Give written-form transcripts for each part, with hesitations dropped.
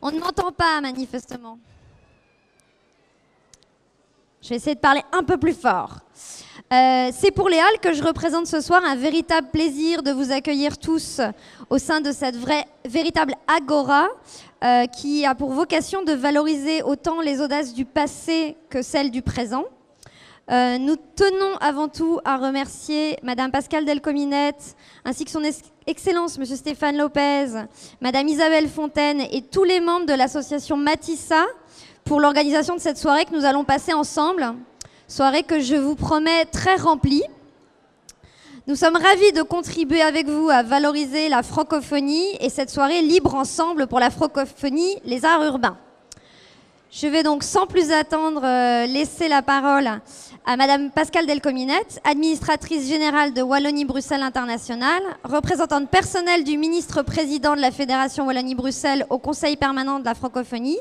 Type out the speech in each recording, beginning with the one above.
On ne m'entend pas, manifestement. Je vais essayer de parler un peu plus fort. C'est pour les Halles que je représente ce soir un véritable plaisir de vous accueillir tous au sein de cette véritable agora qui a pour vocation de valoriser autant les audaces du passé que celles du présent. Nous tenons avant tout à remercier Madame Pascale Delcominette, ainsi que son Excellence Monsieur Stéphane Lopez, Madame Isabelle Fontaine et tous les membres de l'association Matissa pour l'organisation de cette soirée que nous allons passer ensemble. Soirée que je vous promets très remplie. Nous sommes ravis de contribuer avec vous à valoriser la francophonie et cette soirée libre ensemble pour la francophonie, les arts urbains. Je vais donc sans plus attendre laisser la parole à Madame Pascale Delcominette, administratrice générale de Wallonie-Bruxelles International, représentante personnelle du ministre-président de la Fédération Wallonie-Bruxelles au Conseil permanent de la francophonie,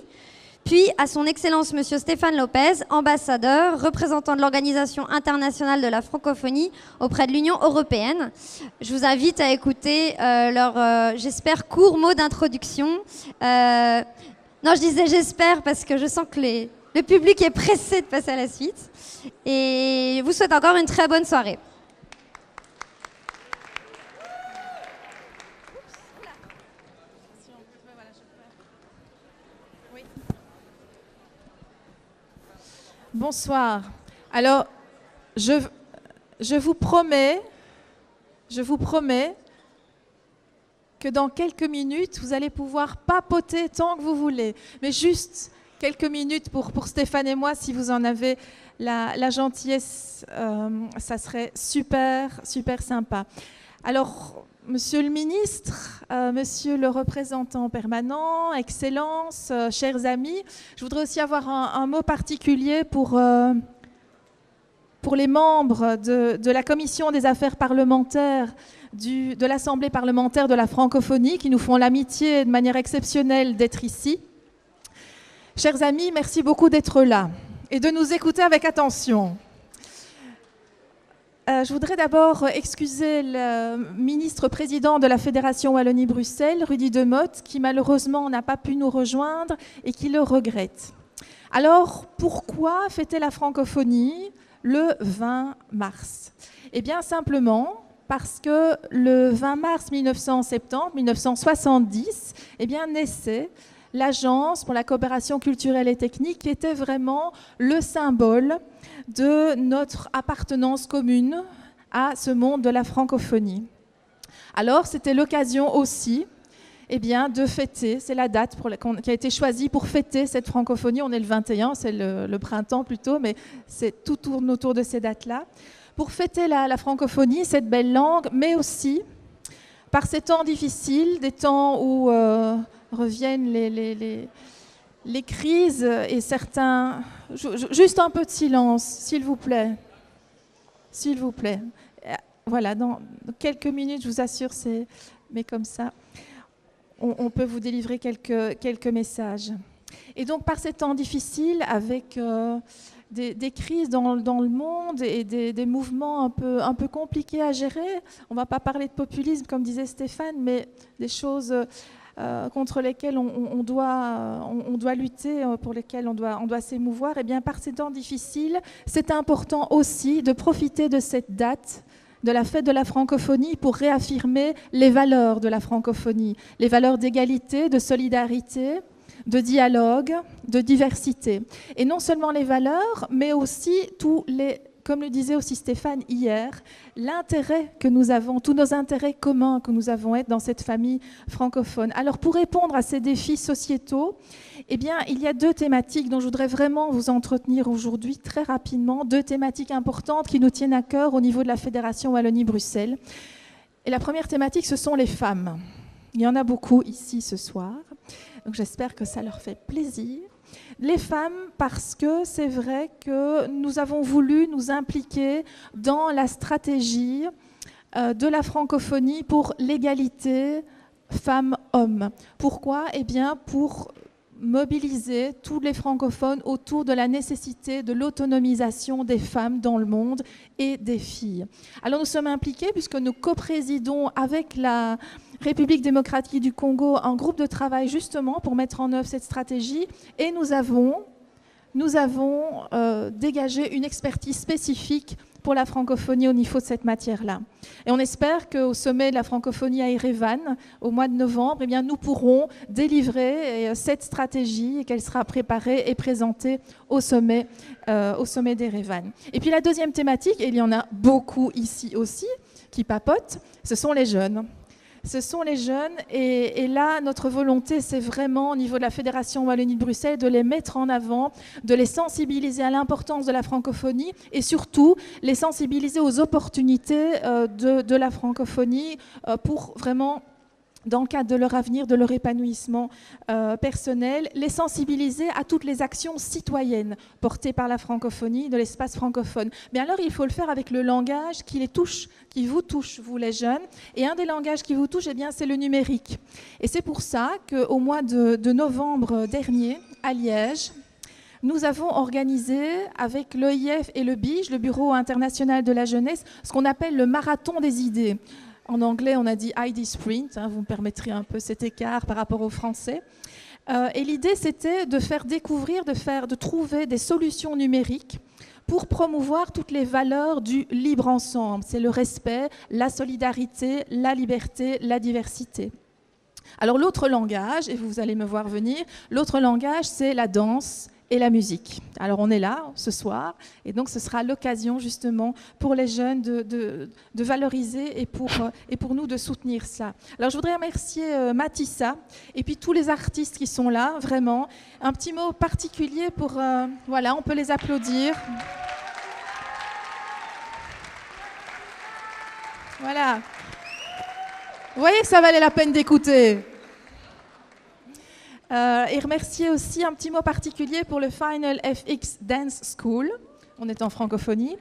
puis à son Excellence Monsieur Stéphane Lopez, ambassadeur, représentant de l'Organisation internationale de la francophonie auprès de l'Union européenne. Je vous invite à écouter leur, j'espère, court mot d'introduction. Non, je disais j'espère parce que je sens que le public est pressé de passer à la suite. Et je vous souhaite encore une très bonne soirée. Bonsoir. Alors, je vous promets que dans quelques minutes, vous allez pouvoir papoter tant que vous voulez. Mais juste quelques minutes pour Stéphane et moi, si vous en avez la gentillesse, ça serait super, super sympa. Alors, Monsieur le ministre, Monsieur le représentant permanent, Excellences, chers amis, je voudrais aussi avoir un mot particulier pour les membres de la Commission des affaires parlementaires de l'Assemblée parlementaire de la francophonie qui nous font l'amitié de manière exceptionnelle d'être ici. Chers amis, merci beaucoup d'être là et de nous écouter avec attention. Je voudrais d'abord excuser le ministre-président de la Fédération Wallonie-Bruxelles, Rudy Demotte, qui malheureusement n'a pas pu nous rejoindre et qui le regrette. Alors, pourquoi fêter la francophonie le 20 mars? Eh bien, simplement parce que le 20 mars 1970, eh bien, naissait l'Agence pour la coopération culturelle et technique, qui était vraiment le symbole de notre appartenance commune à ce monde de la francophonie. Alors, c'était l'occasion aussi de fêter, c'est la date qui a été choisie pour fêter cette francophonie. On est le 21, c'est le printemps plutôt, mais tout tourne autour de ces dates-là. Pour fêter la francophonie, cette belle langue, mais aussi par ces temps difficiles, des temps où reviennent les crises et certains... Juste un peu de silence, s'il vous plaît. S'il vous plaît. Voilà, dans quelques minutes, je vous assure, mais comme ça, on peut vous délivrer quelques messages. Et donc, par ces temps difficiles, avec des crises dans le monde et des mouvements un peu compliqués à gérer, on ne va pas parler de populisme, comme disait Stéphane, mais des choses... contre lesquels on doit lutter, pour lesquels on doit s'émouvoir, et bien par ces temps difficiles, c'est important aussi de profiter de cette date de la fête de la francophonie pour réaffirmer les valeurs de la francophonie, les valeurs d'égalité, de solidarité, de dialogue, de diversité. Et non seulement les valeurs, mais aussi comme le disait aussi Stéphane hier, l'intérêt que nous avons, tous nos intérêts communs que nous avons dans cette famille francophone. Alors pour répondre à ces défis sociétaux, eh bien, il y a deux thématiques dont je voudrais vraiment vous entretenir aujourd'hui très rapidement, deux thématiques importantes qui nous tiennent à cœur au niveau de la Fédération Wallonie-Bruxelles. Et la première thématique, ce sont les femmes. Il y en a beaucoup ici ce soir, donc j'espère que ça leur fait plaisir. Les femmes, parce que c'est vrai que nous avons voulu nous impliquer dans la stratégie de la francophonie pour l'égalité femmes-hommes. Pourquoi? Eh bien, pour mobiliser tous les francophones autour de la nécessité de l'autonomisation des femmes dans le monde et des filles. Alors nous sommes impliqués puisque nous coprésidons avec la République démocratique du Congo un groupe de travail justement pour mettre en œuvre cette stratégie et nous avons dégagé une expertise spécifique pour la francophonie au niveau de cette matière-là. Et on espère qu'au sommet de la francophonie à Erevan, au mois de novembre, eh bien, nous pourrons délivrer cette stratégie et qu'elle sera préparée et présentée au sommet d'Erevan. Et puis la deuxième thématique, et il y en a beaucoup ici aussi, qui papotent, ce sont les jeunes. Ce sont les jeunes et là, notre volonté, c'est vraiment au niveau de la Fédération Wallonie de Bruxelles de les mettre en avant, de les sensibiliser à l'importance de la francophonie et surtout les sensibiliser aux opportunités de la francophonie pour vraiment, dans le cadre de leur avenir, de leur épanouissement personnel, les sensibiliser à toutes les actions citoyennes portées par la francophonie, de l'espace francophone. Mais alors, il faut le faire avec le langage qui les touche, qui vous touche, vous les jeunes. Et un des langages qui vous touche, eh bien, c'est le numérique. Et c'est pour ça qu'au mois de novembre dernier, à Liège, nous avons organisé avec l'EIF et le BIJ, le Bureau international de la jeunesse, ce qu'on appelle le marathon des idées. En anglais, on a dit ID Sprint, vous me permettrez un peu cet écart par rapport au français. Et l'idée, c'était de faire découvrir, de trouver des solutions numériques pour promouvoir toutes les valeurs du libre ensemble. C'est le respect, la solidarité, la liberté, la diversité. Alors l'autre langage, et vous allez me voir venir, l'autre langage, c'est la danse et la musique. Alors on est là ce soir et donc ce sera l'occasion justement pour les jeunes de valoriser et pour nous de soutenir ça. Alors je voudrais remercier Matissa et puis tous les artistes qui sont là, vraiment. Un petit mot particulier pour... voilà, on peut les applaudir. Voilà. Vous voyez que ça valait la peine d'écouter. Et remercier aussi un petit mot particulier pour le Final FX Dance School. On est en francophonie.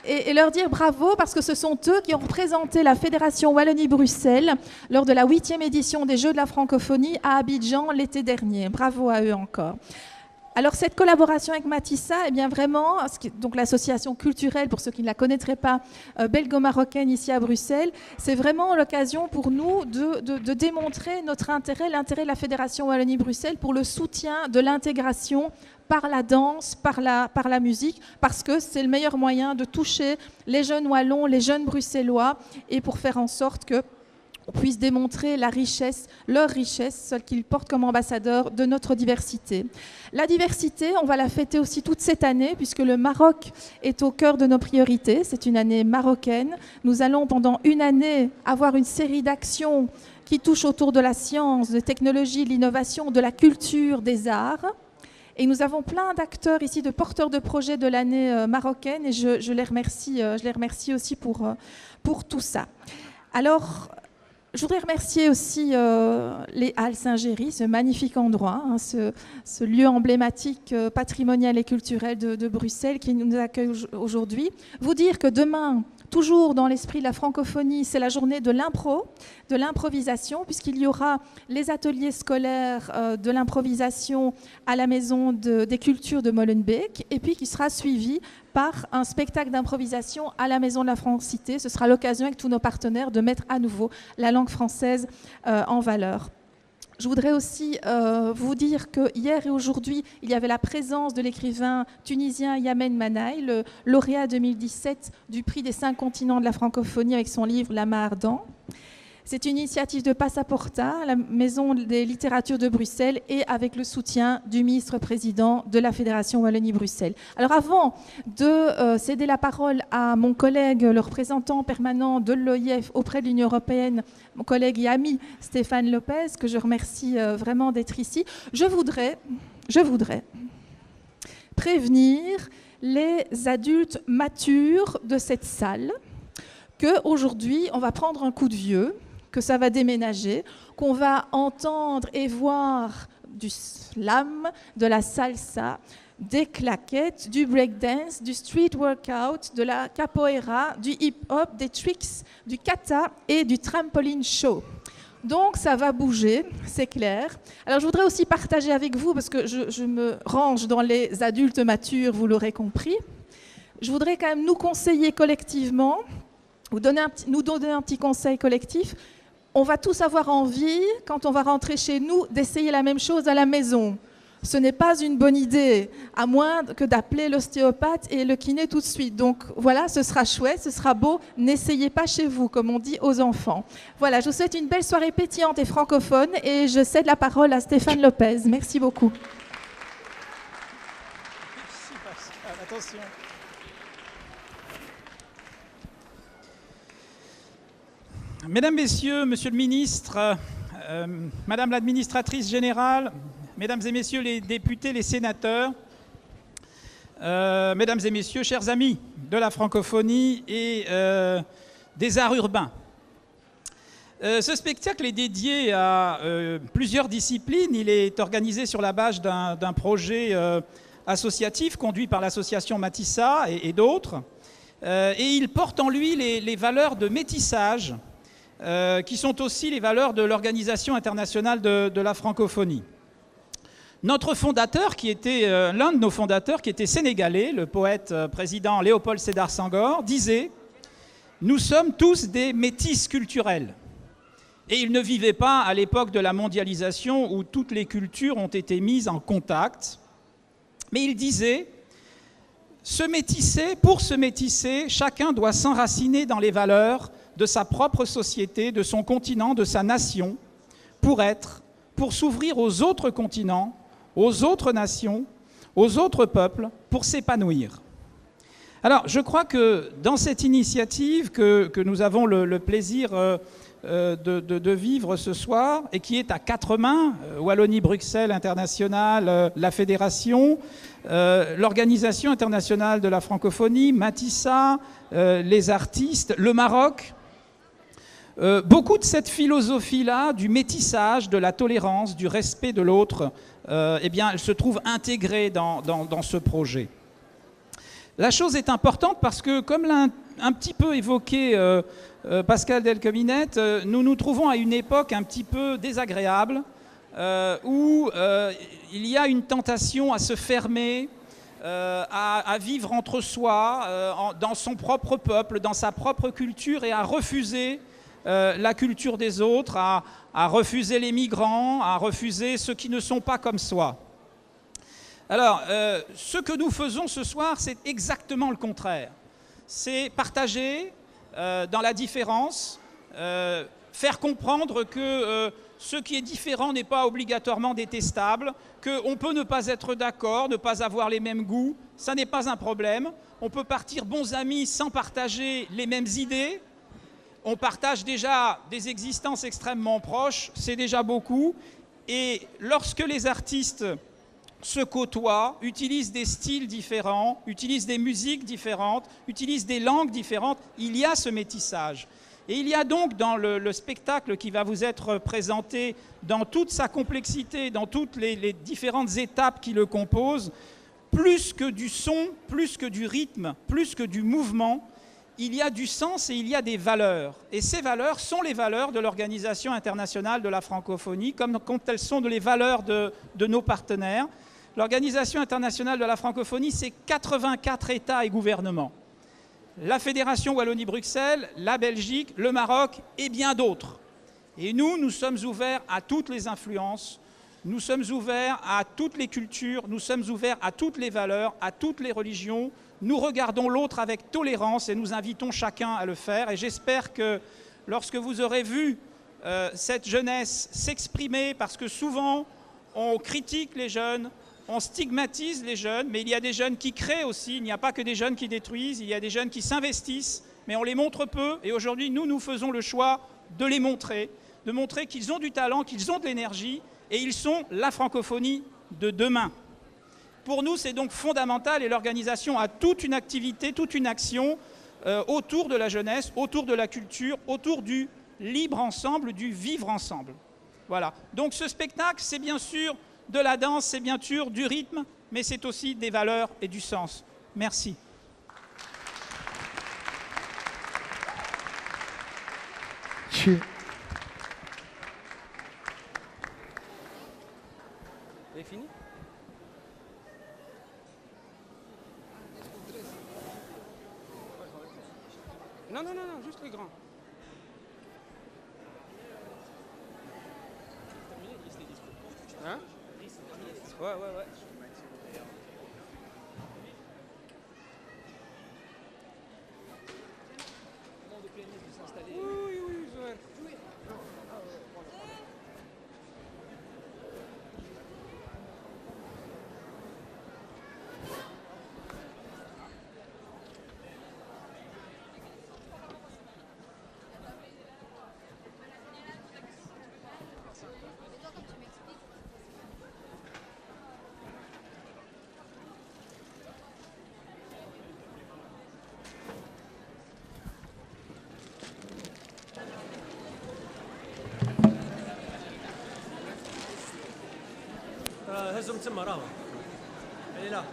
Et leur dire bravo parce que ce sont eux qui ont représenté la Fédération Wallonie-Bruxelles lors de la 8e édition des Jeux de la francophonie à Abidjan l'été dernier. Bravo à eux encore. Alors cette collaboration avec Matissa, eh bien vraiment, donc l'association culturelle, pour ceux qui ne la connaîtraient pas, belgo-marocaine ici à Bruxelles, c'est vraiment l'occasion pour nous de démontrer notre intérêt, l'intérêt de la Fédération Wallonie-Bruxelles pour le soutien de l'intégration par la danse, par la musique, parce que c'est le meilleur moyen de toucher les jeunes Wallons, les jeunes Bruxellois, et pour faire en sorte que on puisse démontrer la richesse, leur richesse, celle qu'ils portent comme ambassadeurs de notre diversité. La diversité, on va la fêter aussi toute cette année, puisque le Maroc est au cœur de nos priorités. C'est une année marocaine. Nous allons pendant une année avoir une série d'actions qui touchent autour de la science, de technologie, de l'innovation, de la culture, des arts. Et nous avons plein d'acteurs ici, de porteurs de projets de l'année marocaine, et je les remercie aussi pour tout ça. Alors, je voudrais remercier aussi les Halles Saint-Géry, ce magnifique endroit, ce lieu emblématique patrimonial et culturel de Bruxelles qui nous accueille aujourd'hui. Vous dire que demain, toujours dans l'esprit de la francophonie, c'est la journée de l'impro, de l'improvisation, puisqu'il y aura les ateliers scolaires de l'improvisation à la Maison des Cultures de Molenbeek, et puis qui sera suivi par un spectacle d'improvisation à la Maison de la Francité. Ce sera l'occasion avec tous nos partenaires de mettre à nouveau la langue française en valeur. Je voudrais aussi vous dire que hier et aujourd'hui, il y avait la présence de l'écrivain tunisien Yamen Manaï, le lauréat 2017 du prix des 5 continents de la francophonie avec son livre Lama ardent. C'est une initiative de Passaporta, la Maison des littératures de Bruxelles, et avec le soutien du ministre-président de la Fédération Wallonie-Bruxelles. Alors avant de céder la parole à mon collègue, le représentant permanent de l'OIF auprès de l'Union européenne, mon collègue et ami Stéphane Lopez, que je remercie vraiment d'être ici, je voudrais prévenir les adultes matures de cette salle qu'aujourd'hui, on va prendre un coup de vieux, que ça va déménager, qu'on va entendre et voir du slam, de la salsa, des claquettes, du breakdance, du street workout, de la capoeira, du hip-hop, des tricks, du kata et du trampoline show. Donc ça va bouger, c'est clair. Alors je voudrais aussi partager avec vous, parce que je me range dans les adultes matures, vous l'aurez compris. je voudrais quand même nous conseiller collectivement, nous donner un petit conseil collectif. On va tous avoir envie, quand on va rentrer chez nous, d'essayer la même chose à la maison. Ce n'est pas une bonne idée, à moins que d'appeler l'ostéopathe et le kiné tout de suite. Donc voilà, ce sera chouette, ce sera beau. N'essayez pas chez vous, comme on dit aux enfants. Voilà, je vous souhaite une belle soirée pétillante et francophone et je cède la parole à Stéphane Lopez. Merci beaucoup. Merci Pascal, attention. Mesdames, Messieurs, Monsieur le Ministre, Madame l'Administratrice Générale, Mesdames et Messieurs les députés, les sénateurs, Mesdames et Messieurs, chers amis de la francophonie et des arts urbains. Ce spectacle est dédié à plusieurs disciplines. Il est organisé sur la base d'un projet associatif conduit par l'association Matissa et d'autres. Et il porte en lui les valeurs de métissage qui sont aussi les valeurs de l'Organisation internationale de la francophonie. Notre fondateur, qui était l'un de nos fondateurs, qui était sénégalais, le poète président Léopold Sédar Senghor, disait « Nous sommes tous des métis culturels ». Et il ne vivait pas à l'époque de la mondialisation où toutes les cultures ont été mises en contact. Mais il disait « Pour se métisser, chacun doit s'enraciner dans les valeurs de sa propre société, de son continent, de sa nation, pour s'ouvrir aux autres continents, aux autres nations, aux autres peuples, pour s'épanouir. » Alors, je crois que dans cette initiative que nous avons le plaisir de vivre ce soir, et qui est à quatre mains, Wallonie-Bruxelles Internationale, la Fédération, l'Organisation internationale de la francophonie, Matissa, les artistes, le Maroc, beaucoup de cette philosophie-là, du métissage, de la tolérance, du respect de l'autre, eh bien, elle se trouve intégrée dans ce projet. La chose est importante parce que, comme l'a un petit peu évoqué Pascal Delcominette, nous nous trouvons à une époque un petit peu désagréable, où il y a une tentation à se fermer, à vivre entre soi, dans son propre peuple, dans sa propre culture, et à refuser la culture des autres, à refuser les migrants, à refuser ceux qui ne sont pas comme soi. Alors, ce que nous faisons ce soir, c'est exactement le contraire. C'est partager dans la différence, faire comprendre que ce qui est différent n'est pas obligatoirement détestable, qu'on peut ne pas être d'accord, ne pas avoir les mêmes goûts, ça n'est pas un problème. On peut partir bons amis sans partager les mêmes idées. On partage déjà des existences extrêmement proches, c'est déjà beaucoup. Et lorsque les artistes se côtoient, utilisent des styles différents, utilisent des musiques différentes, utilisent des langues différentes, il y a ce métissage. Et il y a donc dans le spectacle qui va vous être présenté dans toute sa complexité, dans toutes les différentes étapes qui le composent, plus que du son, plus que du rythme, plus que du mouvement, il y a du sens et il y a des valeurs. Et ces valeurs sont les valeurs de l'Organisation internationale de la francophonie, comme elles sont les valeurs de nos partenaires. L'Organisation internationale de la francophonie, c'est 84 États et gouvernements. La Fédération Wallonie-Bruxelles, la Belgique, le Maroc et bien d'autres. Et nous sommes ouverts à toutes les influences, nous sommes ouverts à toutes les cultures, nous sommes ouverts à toutes les valeurs, à toutes les religions. Nous regardons l'autre avec tolérance et nous invitons chacun à le faire. Et j'espère que lorsque vous aurez vu cette jeunesse s'exprimer, parce que souvent on critique les jeunes, on stigmatise les jeunes, mais il y a des jeunes qui créent aussi, il n'y a pas que des jeunes qui détruisent, il y a des jeunes qui s'investissent, mais on les montre peu. Et aujourd'hui, nous faisons le choix de les montrer, de montrer qu'ils ont du talent, qu'ils ont de l'énergie, et ils sont la francophonie de demain. Pour nous, c'est donc fondamental, et l'organisation a toute une activité, toute une action autour de la jeunesse, autour de la culture, autour du libre ensemble, du vivre ensemble. Voilà. Donc ce spectacle, c'est bien sûr de la danse, c'est bien sûr du rythme, mais c'est aussi des valeurs et du sens. Merci. C'est fini? non, juste les grands. Hein? Ouais. Oui, Joël. هزم تما راهو لا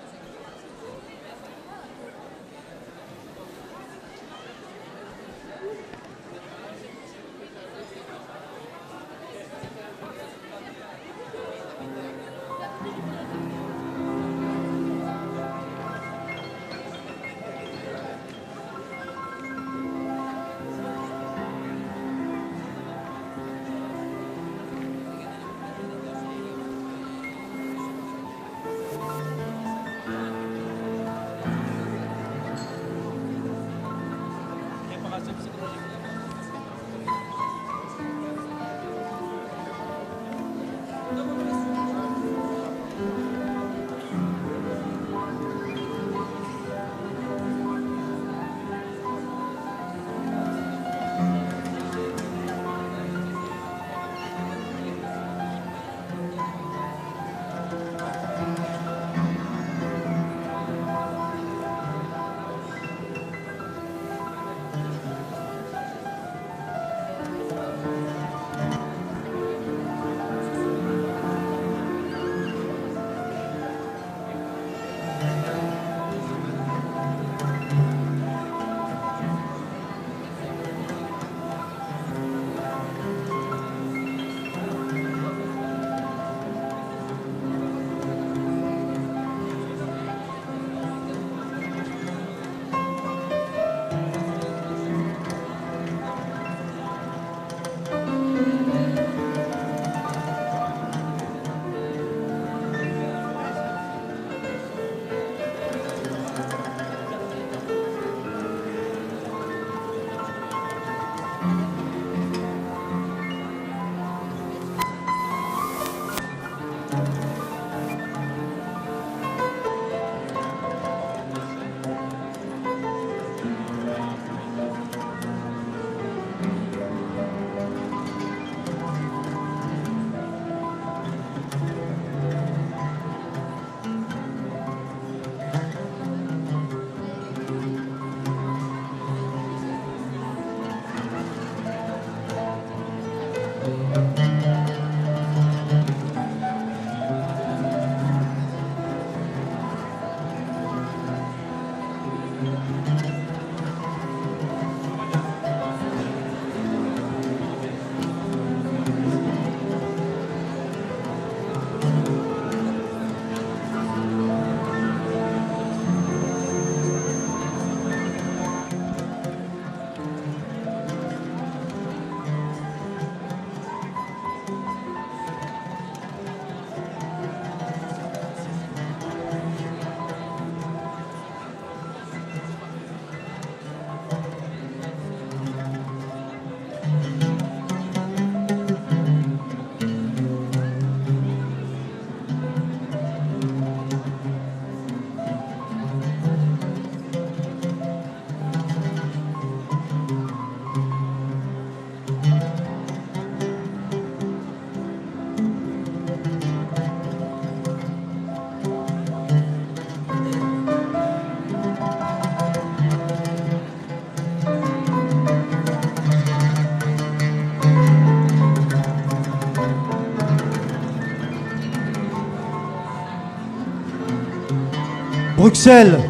Bruxelles,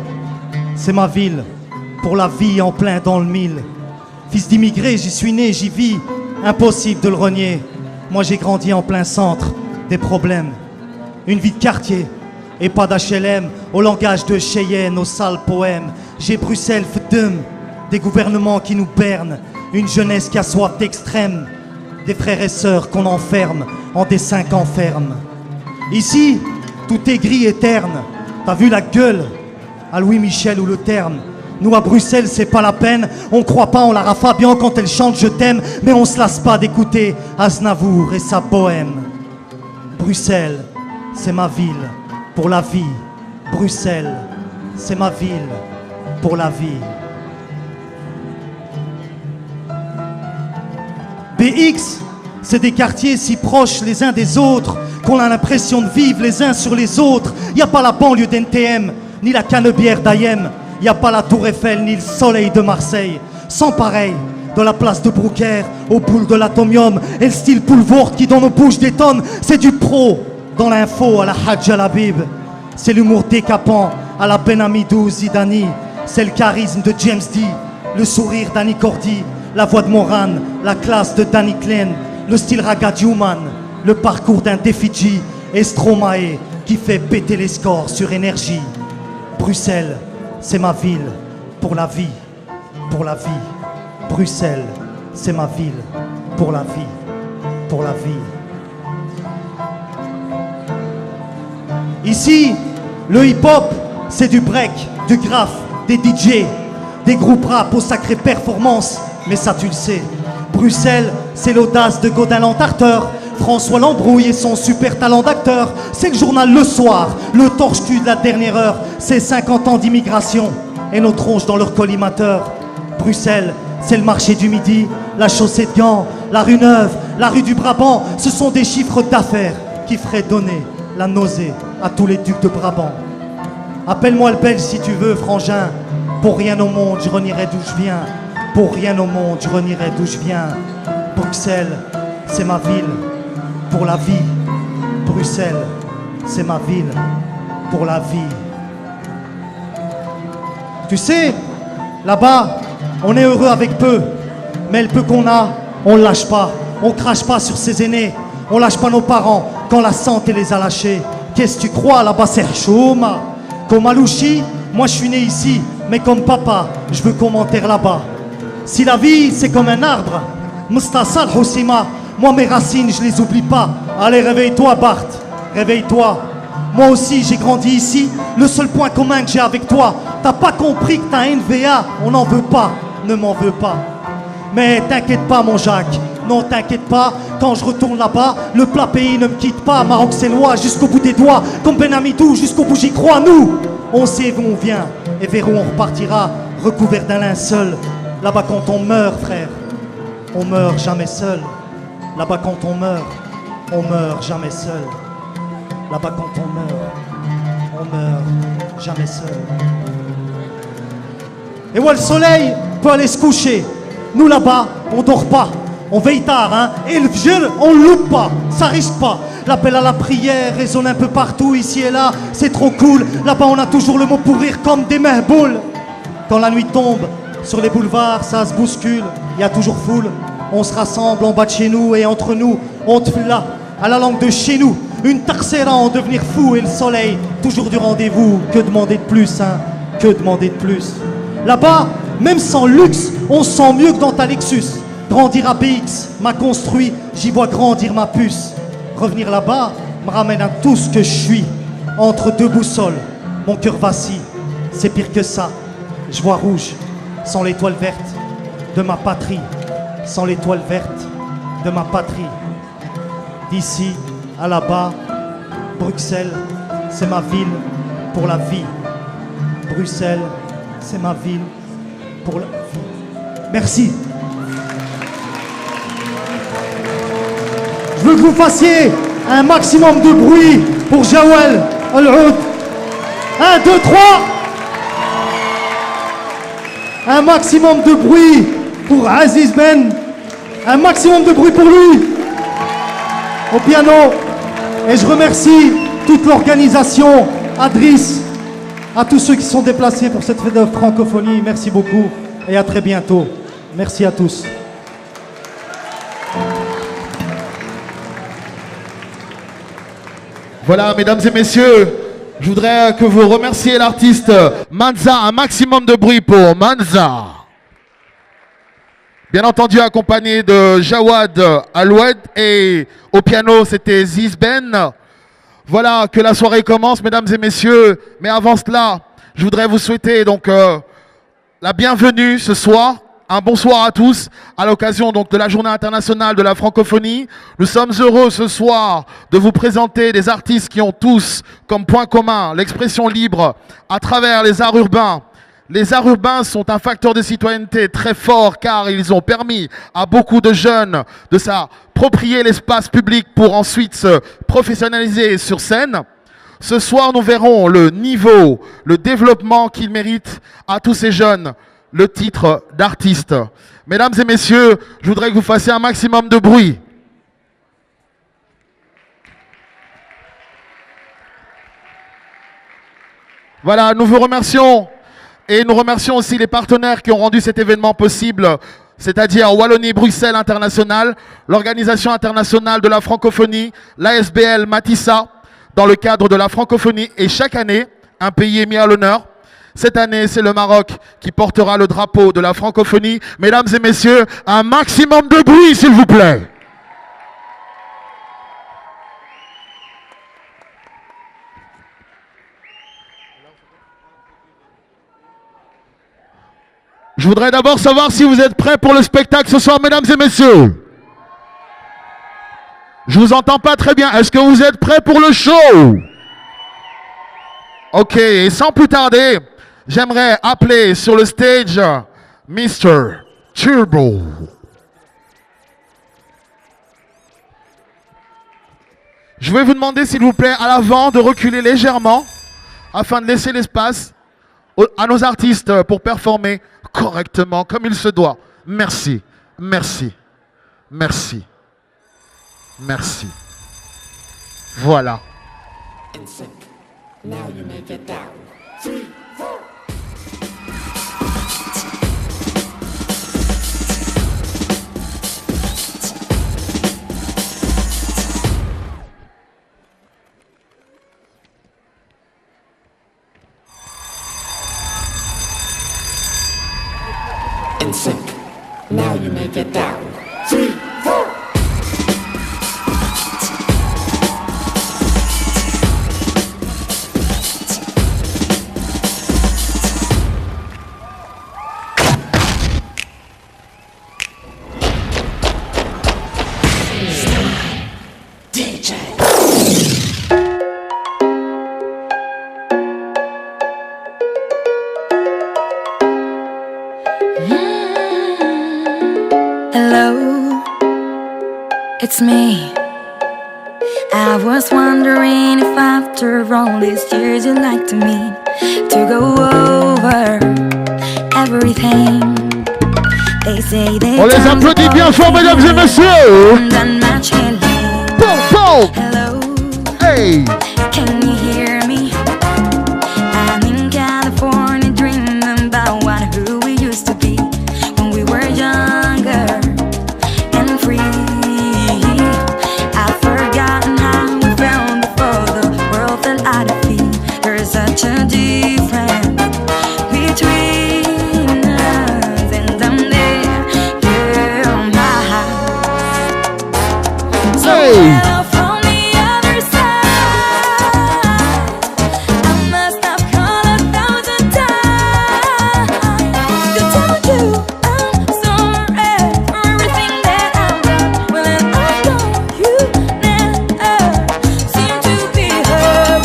c'est ma ville, pour la vie en plein dans le mille. Fils d'immigré, j'y suis né, j'y vis, impossible de le renier. Moi j'ai grandi en plein centre, des problèmes. Une vie de quartier, et pas d'HLM, au langage de Cheyenne, aux sales poèmes. J'ai Bruxelles fdum, des gouvernements qui nous bernent, une jeunesse qui a soif d'extrême, des frères et sœurs qu'on enferme en des 5 ans fermes. Ici, tout est gris et terne. T'as vu la gueule à Louis Michel ou le terme? Nous à Bruxelles, c'est pas la peine. On croit pas en Lara Fabian quand elle chante Je t'aime, mais on se lasse pas d'écouter Aznavour et sa bohème. Bruxelles, c'est ma ville pour la vie. Bruxelles, c'est ma ville pour la vie. BX, c'est des quartiers si proches les uns des autres qu'on a l'impression de vivre les uns sur les autres. Y a pas la banlieue d'NTM, ni la Canebière d'Ayem. Y a pas la Tour Eiffel, ni le soleil de Marseille. Sans pareil, de la place de Brouckère aux boules de l'atomium et le style Poulvord qui dans nos bouches détonne. C'est du pro dans l'info à la Hadj Al Habib. C'est l'humour décapant à la Ben Amidou Zidani. C'est le charisme de James D, le sourire d'Annie Cordy, la voix de Moran, la classe de Danny Klein, le style Raga Human, le parcours d'un Defiji et Stromae qui fait péter les scores sur énergie. Bruxelles, c'est ma ville pour la vie, pour la vie. Bruxelles, c'est ma ville pour la vie, pour la vie. Ici, le hip-hop, c'est du break, du graphe, des DJ, des groupes rap aux sacrées performances. Mais ça tu le sais, Bruxelles, c'est l'audace de Gaudin l'Entarteur, François Lambrouille et son super talent d'acteur. C'est le journal Le Soir, le torche-cul de la dernière heure. C'est 50 ans d'immigration et nos tronches dans leur collimateur. Bruxelles, c'est le marché du Midi, la chaussée de Gand, la rue Neuve, la rue du Brabant. Ce sont des chiffres d'affaires qui feraient donner la nausée à tous les ducs de Brabant. Appelle-moi le Belge si tu veux, frangin. Pour rien au monde, je renierai d'où je viens. Pour rien au monde, je renierai d'où je viens. Bruxelles, c'est ma ville pour la vie. Bruxelles, c'est ma ville pour la vie. Tu sais, là-bas, on est heureux avec peu. Mais le peu qu'on a, on ne lâche pas. On crache pas sur ses aînés. On lâche pas nos parents quand la santé les a lâchés. Qu'est-ce que tu crois, là-bas, c'est chouma. Comme Alouchi, moi je suis né ici. Mais comme papa, je veux qu'on m'enterre là-bas. Si la vie, c'est comme un arbre, Mustasal Houssima, moi mes racines, je les oublie pas. Allez, réveille-toi, Bart, réveille-toi. Moi aussi, j'ai grandi ici. Le seul point commun que j'ai avec toi, t'as pas compris que t'as un NVA, on n'en veut pas, ne m'en veux pas. Mais t'inquiète pas, mon Jacques, non t'inquiète pas, quand je retourne là-bas, le plat pays ne me quitte pas. Maroc c'est loi jusqu'au bout des doigts, comme Ben Amidou jusqu'au bout j'y crois. Nous, on sait d'où on vient et vers où on repartira, recouvert d'un linceul. Là-bas quand on meurt, frère, on meurt jamais seul. Là-bas quand on meurt jamais seul. Là-bas quand on meurt jamais seul. Et ouais, le soleil peut aller se coucher. Nous là-bas, on dort pas, on veille tard, hein. Et le vieux, on le loupe pas, ça risque pas. L'appel à la prière résonne un peu partout, ici et là, c'est trop cool. Là-bas, on a toujours le mot pour rire comme des mehboules. Quand la nuit tombe, sur les boulevards, ça se bouscule, il y a toujours foule. On se rassemble en bas de chez nous et entre nous, on te là, à la langue de chez nous. Une tarsera en devenir fou et le soleil, toujours du rendez-vous. Que demander de plus, hein? Que demander de plus? Là-bas, même sans luxe, on se sent mieux que dans ta Lexus. Grandir à BX m'a construit, j'y vois grandir ma puce. Revenir là-bas me ramène à tout ce que je suis. Entre deux boussoles, mon cœur vacille. C'est pire que ça, je vois rouge, sans l'étoile verte de ma patrie. Sans l'étoile verte de ma patrie. D'ici à là-bas, Bruxelles, c'est ma ville pour la vie. Bruxelles, c'est ma ville pour la vie. Merci. Je veux que vous fassiez un maximum de bruit pour Jawel Al-Oud. 1, 2, 3. Un maximum de bruit pour Aziz Ben. Un maximum de bruit pour lui. Au piano. Et je remercie toute l'organisation, à Driss, à tous ceux qui sont déplacés pour cette fête de francophonie. Merci beaucoup et à très bientôt. Merci à tous. Voilà, mesdames et messieurs, je voudrais que vous remerciez l'artiste Manza. Un maximum de bruit pour Manza. Bien entendu accompagné de Jawad Aloued et au piano c'était Ziz Ben. Voilà que la soirée commence mesdames et messieurs. Mais avant cela, je voudrais vous souhaiter donc la bienvenue ce soir. Un bonsoir à tous à l'occasion donc de la Journée internationale de la francophonie. Nous sommes heureux ce soir de vous présenter des artistes qui ont tous comme point commun l'expression libre à travers les arts urbains. Les arts urbains sont un facteur de citoyenneté très fort car ils ont permis à beaucoup de jeunes de s'approprier l'espace public pour ensuite se professionnaliser sur scène. Ce soir, nous verrons le niveau, le développement qu'ils méritent à tous ces jeunes. Le titre d'artiste. Mesdames et messieurs, je voudrais que vous fassiez un maximum de bruit. Voilà, nous vous remercions et nous remercions aussi les partenaires qui ont rendu cet événement possible, c'est-à-dire Wallonie-Bruxelles International, l'Organisation internationale de la francophonie, l'ASBL Matissa, dans le cadre de la francophonie et chaque année, un pays est mis à l'honneur. Cette année, c'est le Maroc qui portera le drapeau de la francophonie. Mesdames et messieurs, un maximum de bruit, s'il vous plaît. Je voudrais d'abord savoir si vous êtes prêts pour le spectacle ce soir, mesdames et messieurs. Je vous entends pas très bien. Est-ce que vous êtes prêts pour le show? Ok, et sans plus tarder, j'aimerais appeler sur le stage Mr. Turbo. Je vais vous demander, s'il vous plaît, à l'avant de reculer légèrement afin de laisser l'espace à nos artistes pour performer correctement, comme il se doit. Merci, merci, merci, merci. Voilà. Now you make it down. 3, 4. In sync. Now you make it down. 3, 4. It's me. I was wondering if after all these years you'd like to meet to go over everything. They say they on les applaudit bien fort, mesdames et messieurs. Bon. Hello. Hey. Can you hear me? I'm in California dreaming about who we used to be when we were younger and free. Such a difference between us, and I'm there, yeah, my house. So hello from the other side. I must have called 1,000 times to tell you I'm sorry for everything that I've done. Well, and I know you never seem to be heard.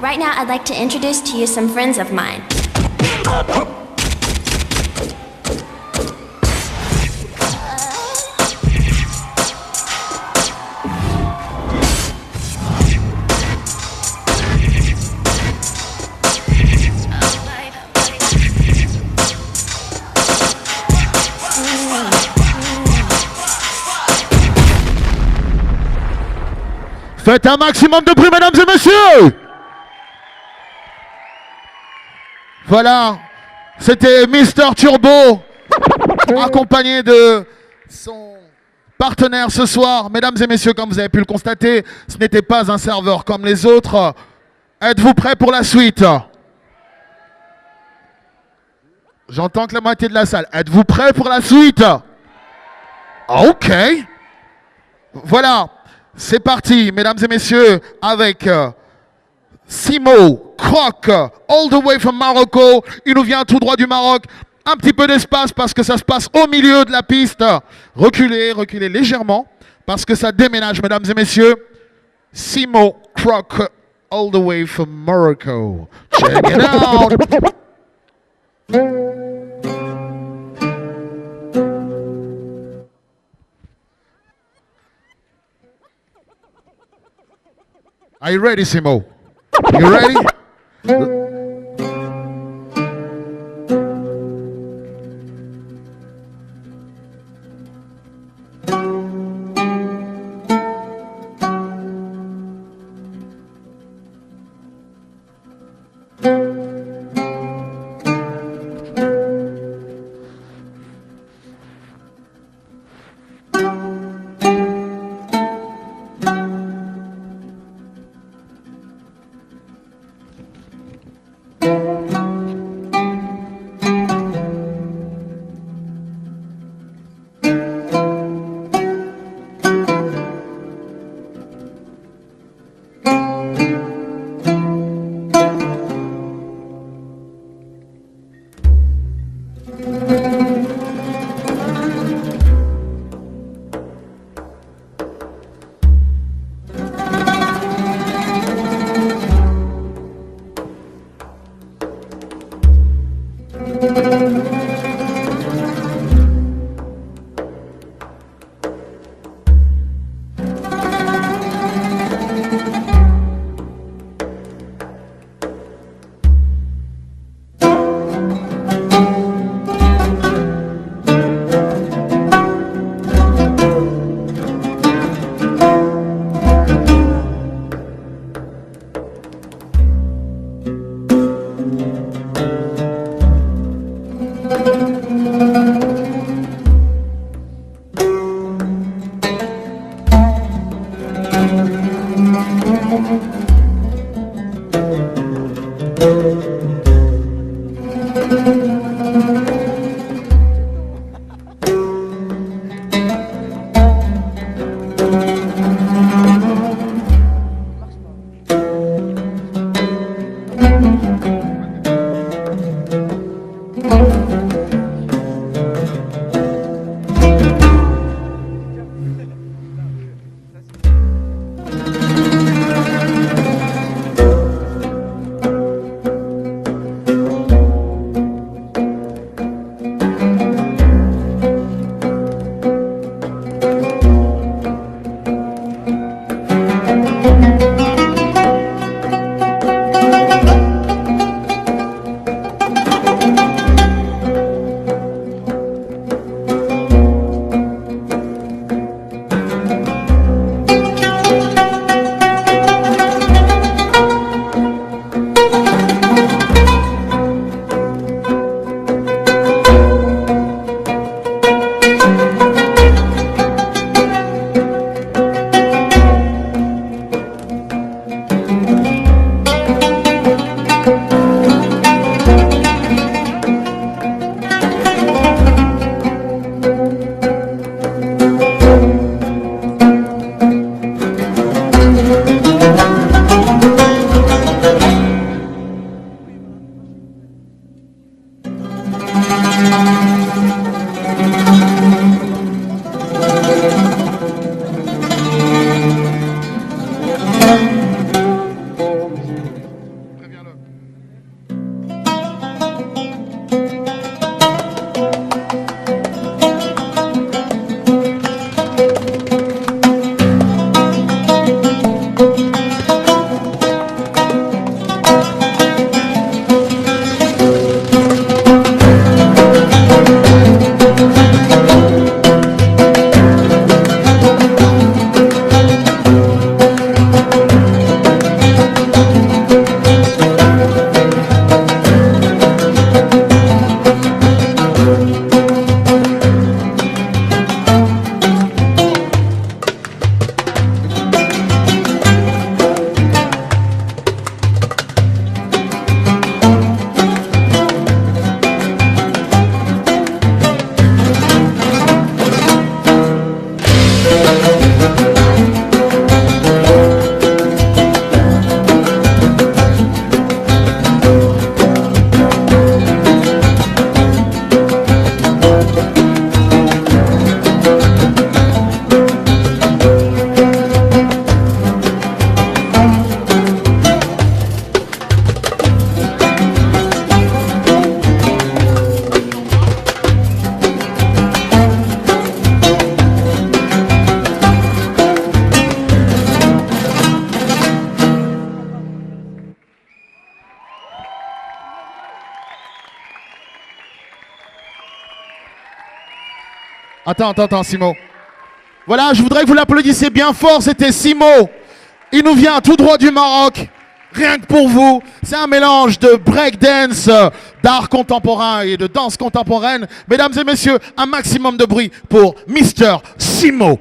Right now, I'd like to introduce to you some friends of mine. Faites un maximum de bruit, mesdames et messieurs. Voilà, c'était Mister Turbo, accompagné de son partenaire ce soir. Mesdames et messieurs, comme vous avez pu le constater, ce n'était pas un serveur comme les autres. Êtes-vous prêts pour la suite? J'entends que la moitié de la salle. Êtes-vous prêts pour la suite? Ok. Voilà, c'est parti, mesdames et messieurs, avec Simo Croc, all the way from Morocco. Il nous vient tout droit du Maroc. Un petit peu d'espace parce que ça se passe au milieu de la piste. Reculez, reculez légèrement parce que ça déménage, mesdames et messieurs. Simo Croc, all the way from Morocco. Check it out. Are you ready, Simo? You ready? Attends, Simo. Voilà, je voudrais que vous l'applaudissiez bien fort. C'était Simo. Il nous vient tout droit du Maroc. Rien que pour vous. C'est un mélange de breakdance, d'art contemporain et de danse contemporaine. Mesdames et messieurs, un maximum de bruit pour Mr. Simo.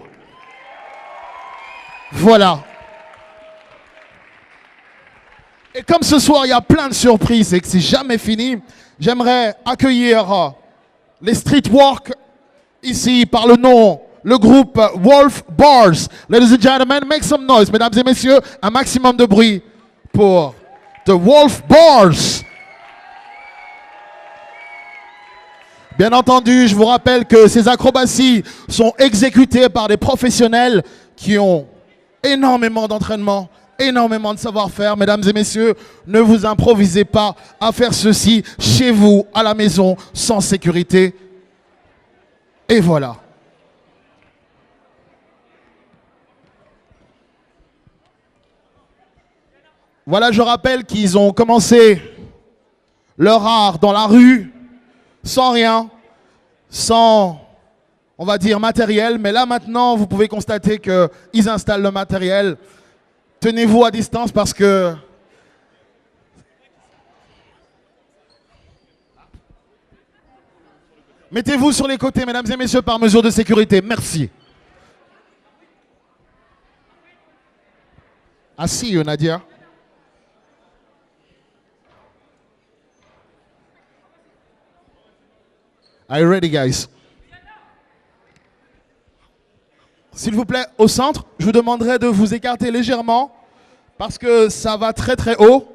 Voilà. Et comme ce soir, il y a plein de surprises et que c'est jamais fini, j'aimerais accueillir les Streetwork ici par le groupe Wolf Bars. Ladies and gentlemen, make some noise. Mesdames et messieurs, un maximum de bruit pour The Wolf Bars. Bien entendu, je vous rappelle que ces acrobaties sont exécutées par des professionnels qui ont énormément d'entraînement, énormément de savoir-faire. Mesdames et messieurs, ne vous improvisez pas à faire ceci chez vous, à la maison, sans sécurité. Et voilà. Voilà, je rappelle qu'ils ont commencé leur art dans la rue, sans rien, sans, on va dire, matériel. Mais là, maintenant, vous pouvez constater qu'ils installent le matériel. Tenez-vous à distance parce que... Mettez-vous sur les côtés, mesdames et messieurs, par mesure de sécurité. Merci. I see you, Nadia. Are you ready, guys? S'il vous plaît, au centre, je vous demanderai de vous écarter légèrement parce que ça va très très haut.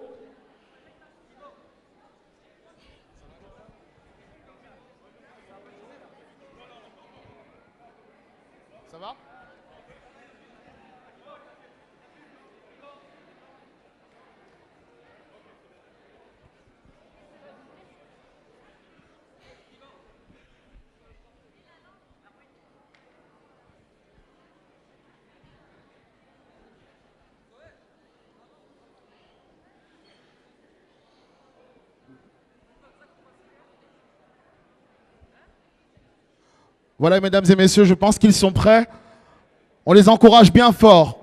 Ça va? Voilà, mesdames et messieurs, je pense qu'ils sont prêts. On les encourage bien fort.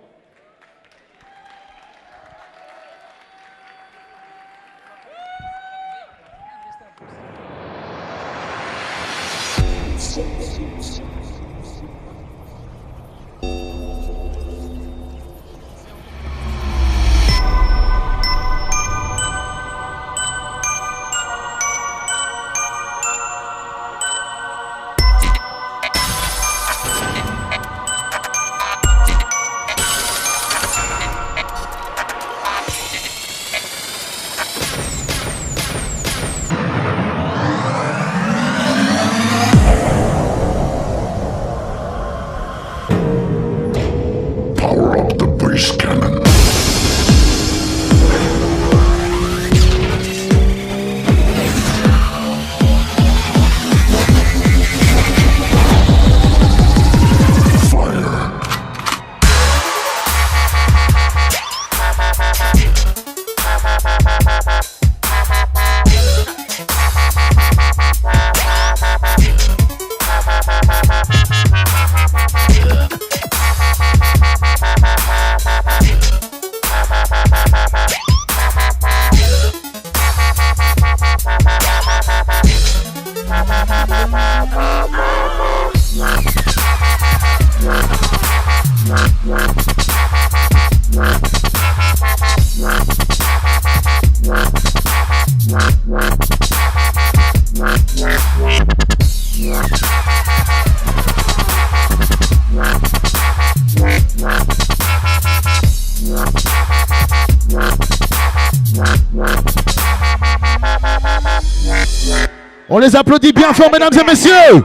On les applaudit bien fort, mesdames et messieurs.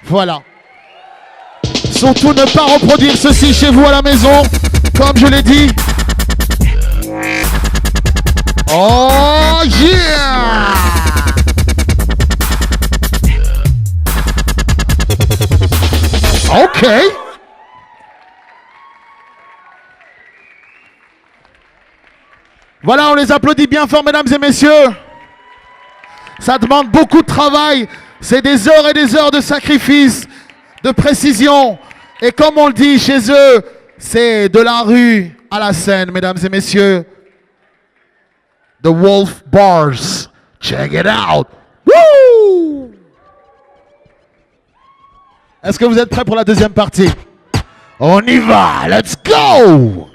Voilà. Surtout ne pas reproduire ceci chez vous à la maison, comme je l'ai dit. Oh yeah! Ok. Voilà, on les applaudit bien fort, mesdames et messieurs. Ça demande beaucoup de travail. C'est des heures et des heures de sacrifice, de précision. Et comme on le dit chez eux, c'est de la rue à la scène, mesdames et messieurs. The Wolf Bars. Check it out. Woo! Est-ce que vous êtes prêts pour la deuxième partie? On y va. Let's go.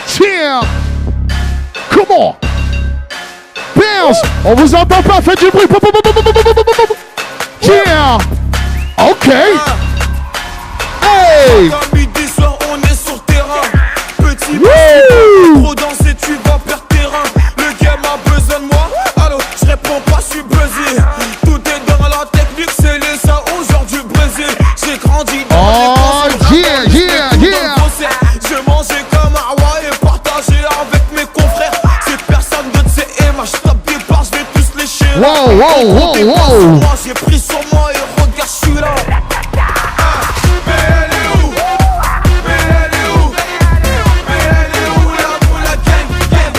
Cheer. Come on. Bounce. On vous entend pas. Faites du bruit. Cheer. Ok. Hey. À midi soir, on est sur terrain. Petit Woo. trop danser, tu vas perdre terrain. Le game a besoin de moi. Allô, je réponds pas, je suis buzzé. Tout est dans la technique, c'est les ça aujourd'hui Brésil. J'ai grandi dans Oh, les yeah, yeah, yeah. Je mangeais comme un roi et partagé avec mes confrères. C'est personne de ces images, je tape des barres, je vais tous lécher. Wow, wow, wow, wow. Moi, j'ai pris sur moi et regarde, je suis là. Mais elle est où? Mais elle est où? Mais elle est où la moula gang, gang,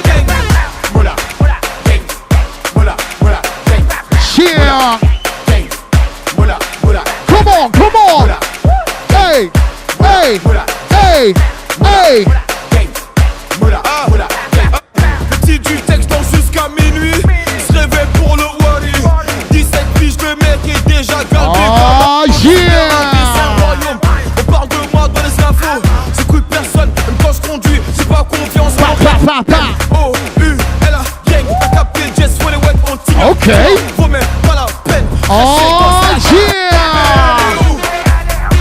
gang, gang? Moula, gang, moula, gang, Cheer. gang, moula, Come on, come on. Hey, hey, hey, hey. gang, moula, gang. Petit du texte jusqu'à minuit, se réveille pour le Wally. 17 piges, le mec est déjà gardé. Oh, yeah. On parle de moi dans les infos. J'écoute personne, même quand je conduis, j'ai pas confiance en Oh, U-L-A, gang, t'as capté, Jess, faut les wet, on tire. Ok. Faut même pas la peine. Oh, yeah.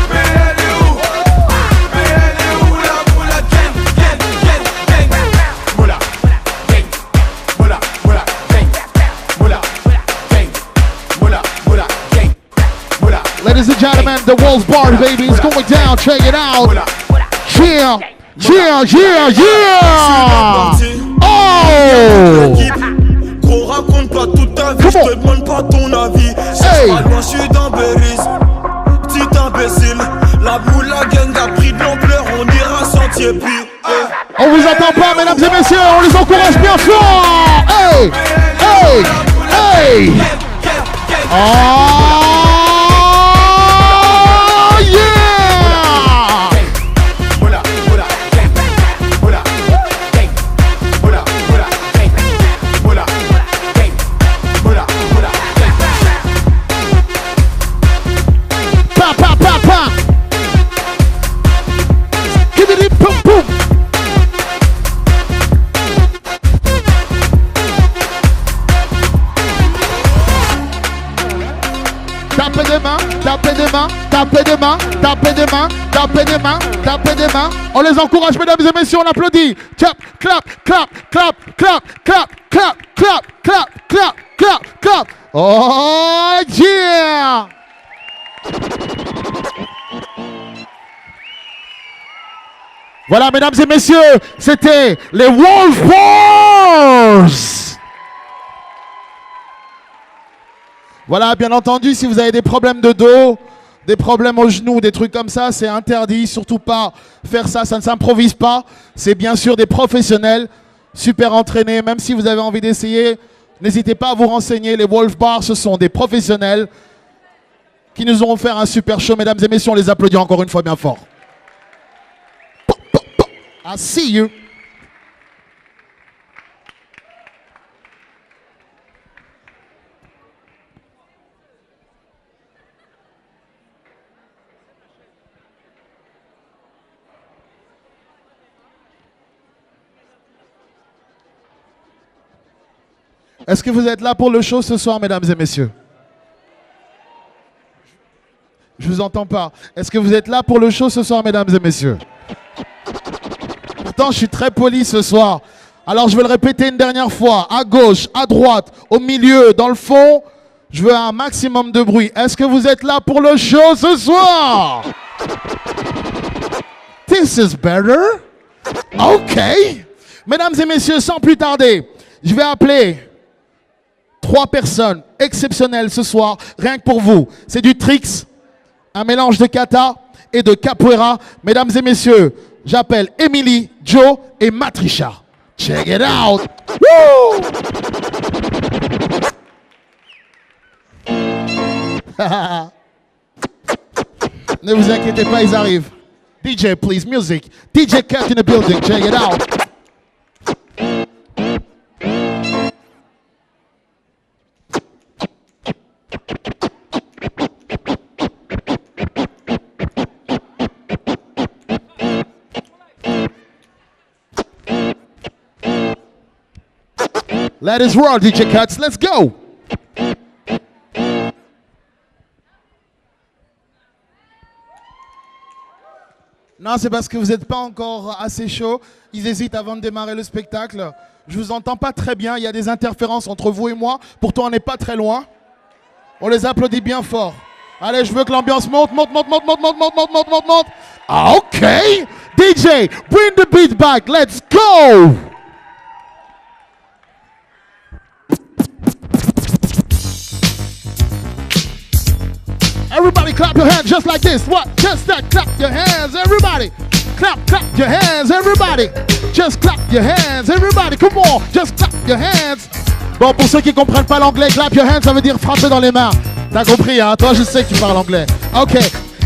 Mais elle est où? Mais elle est où la moula gang, gang, gang, gang? Moula, gang, moula, gang, moula, gang, moula, gang, moula. Ladies and gentlemen, the Wolf Bar, baby, is going down. Check it out. Cheer, cheer, cheer, yeah. Oh. Gros, raconte pas toute ta vie, je te demande pas ton avis. Hey. Pas loin, je suis dans Berries. Petit imbécile, la moula gang a pris de l'ampleur, on ira sentier puis. On vous entend pas, mesdames et messieurs. On les encourage bien fort. Hey, hey, hey. Oh, yeah. Pa, pa, pa, pa. Kididi, poum, poum. Tapez des mains, tapez des mains, tapez des mains, tapez des mains, tapez des mains, tapez des mains. On les encourage, mesdames et messieurs, on applaudit. Tap, clap, clap, clap, clap, clap, clap, clap, clap, clap, clap, clap. Oh yeah! Voilà, mesdames et messieurs, c'était les Wolf Wars. Voilà, bien entendu, si vous avez des problèmes de dos, des problèmes aux genoux, des trucs comme ça, c'est interdit. Surtout pas faire ça, ça ne s'improvise pas. C'est bien sûr des professionnels, super entraînés. Même si vous avez envie d'essayer, n'hésitez pas à vous renseigner. Les Wolf Bars, ce sont des professionnels qui nous ont offert un super show. Mesdames et messieurs, on les applaudit encore une fois bien fort. I see you. Est-ce que vous êtes là pour le show ce soir, mesdames et messieurs? Je vous entends pas. Est-ce que vous êtes là pour le show ce soir, mesdames et messieurs? Pourtant, je suis très poli ce soir. Alors, je vais le répéter une dernière fois. À gauche, à droite, au milieu, dans le fond. Je veux un maximum de bruit. Est-ce que vous êtes là pour le show ce soir? This is better. OK. Mesdames et messieurs, sans plus tarder, je vais appeler 3 personnes exceptionnelles ce soir, rien que pour vous. C'est du tricks, un mélange de kata et de capoeira. Mesdames et messieurs, j'appelle Emily, Joe et Matricia. Check it out. Woo! Ne vous inquiétez pas, ils arrivent. DJ, please, music. DJ Cat in the building. Check it out. Let us roll, DJ Cats. Let's go. Non, c'est parce que vous n'êtes pas encore assez chaud. Ils hésitent avant de démarrer le spectacle. Je vous entends pas très bien. Il y a des interférences entre vous et moi. Pourtant, on n'est pas très loin. On les applaudit bien fort. Allez, je veux que l'ambiance monte. Ah, OK. DJ, bring the beat back. Let's go. Everybody clap your hands just like this. What? Just that. Clap your hands, everybody. Clap your hands, everybody. Just clap your hands, everybody. Come on, just clap your hands. Bon, pour ceux qui comprennent pas l'anglais, clap your hands, ça veut dire frapper dans les mains. T'as compris, hein? Toi, je sais que tu parles anglais. OK.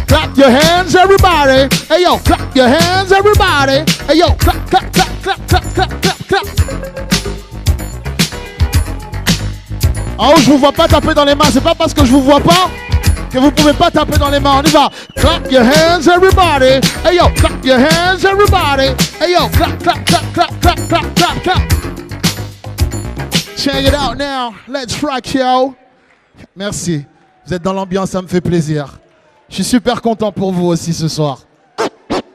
Clap your hands, everybody. Hey, yo, clap your hands, everybody. Hey, yo, clap. Oh, je vous vois pas taper dans les mains. C'est pas parce que je vous vois pas que vous pouvez pas taper dans les mains. On y va. Clap your hands, everybody. Hey yo, clap your hands, everybody. Hey yo, clap. Check it out now. Let's rock, yo. Merci. Vous êtes dans l'ambiance, ça me fait plaisir. Je suis super content pour vous aussi ce soir.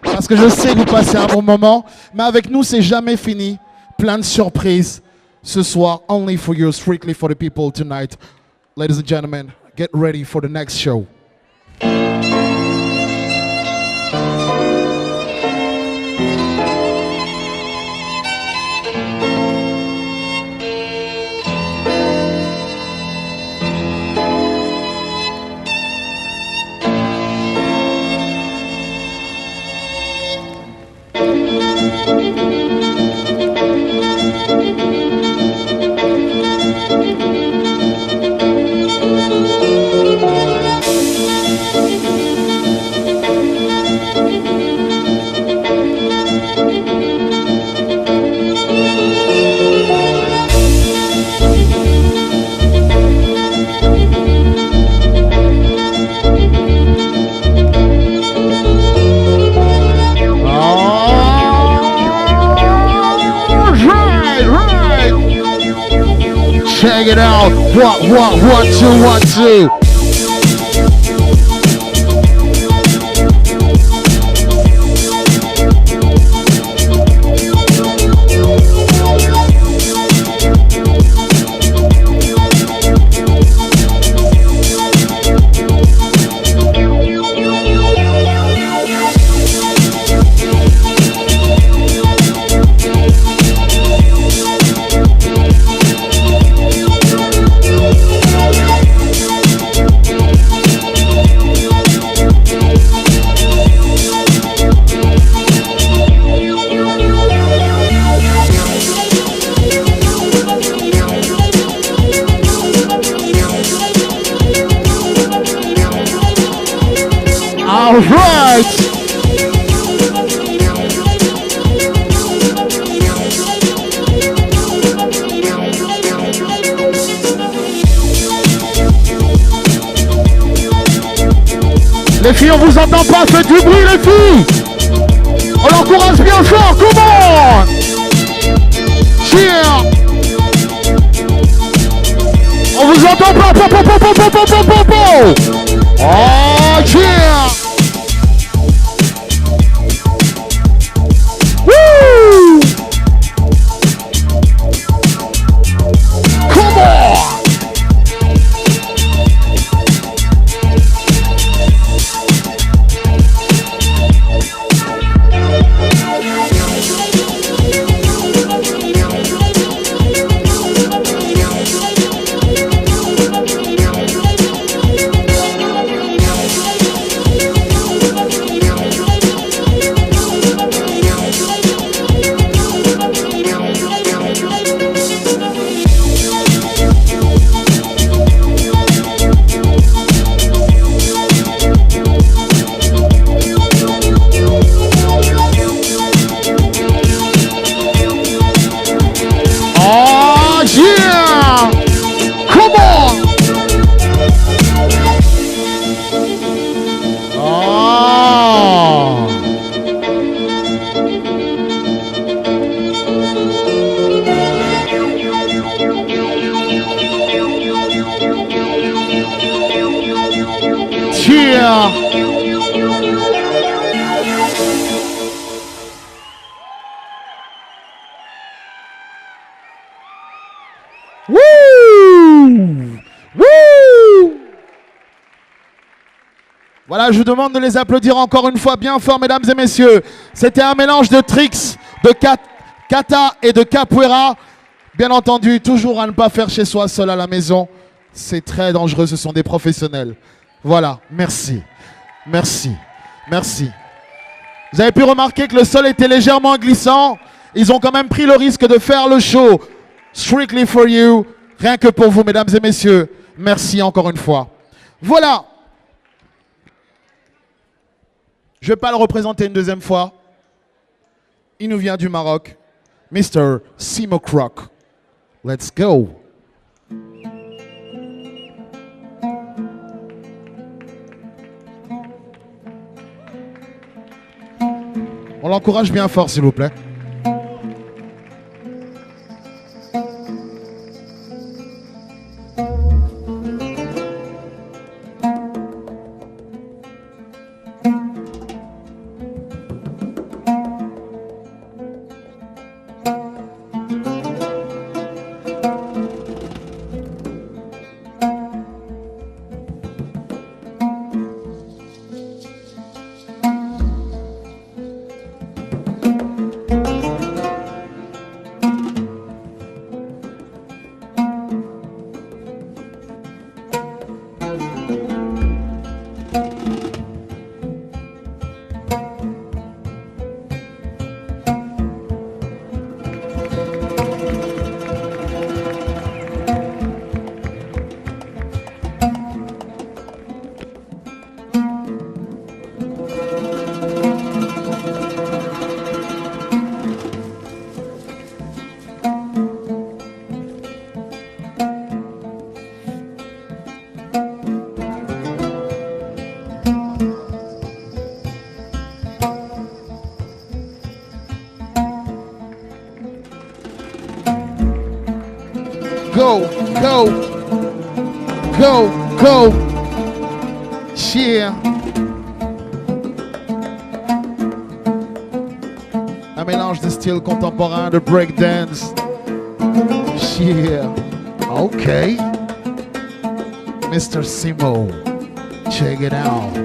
Parce que je sais que vous passez un bon moment. Mais avec nous, c'est jamais fini. Plein de surprises ce soir. Only for you, strictly for the people tonight. Ladies and gentlemen, get ready for the next show. Check it out. One, two. All right. Les filles, on vous entend pas, faites du bruit les filles. On l'encourage bien fort, comment? Cheer. On vous entend pas, oh yeah. Woo. Come on. Voilà. Wouh! Wouh! Voilà, je vous demande de les applaudir encore une fois bien fort, mesdames et messieurs. C'était un mélange de tricks, de kata et de capoeira. Bien entendu, toujours à ne pas faire chez soi seul à la maison. C'est très dangereux, ce sont des professionnels. Voilà, merci. Merci. Merci. Vous avez pu remarquer que le sol était légèrement glissant. Ils ont quand même pris le risque de faire le show. Strictly for you. Rien que pour vous, mesdames et messieurs. Merci encore une fois. Voilà. Je ne vais pas le représenter une deuxième fois. Il nous vient du Maroc. Mr. Simo Croc. Let's go. On l'encourage bien fort, s'il vous plaît. Go, go, go, go. Yeah. Un mélange de style contemporain, de breakdance. Yeah. Okay. Mr. Simo. Check it out.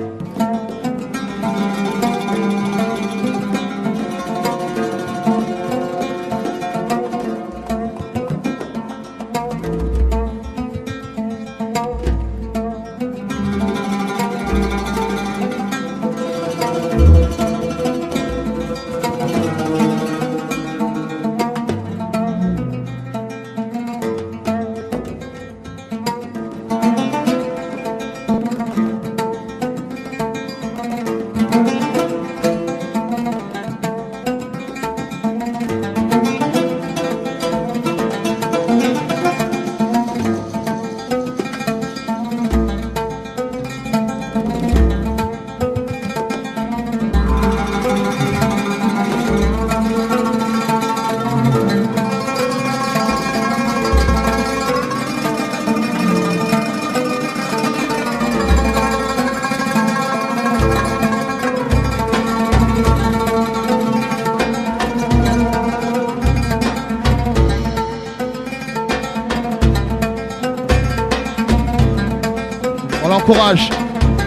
On l'encourage.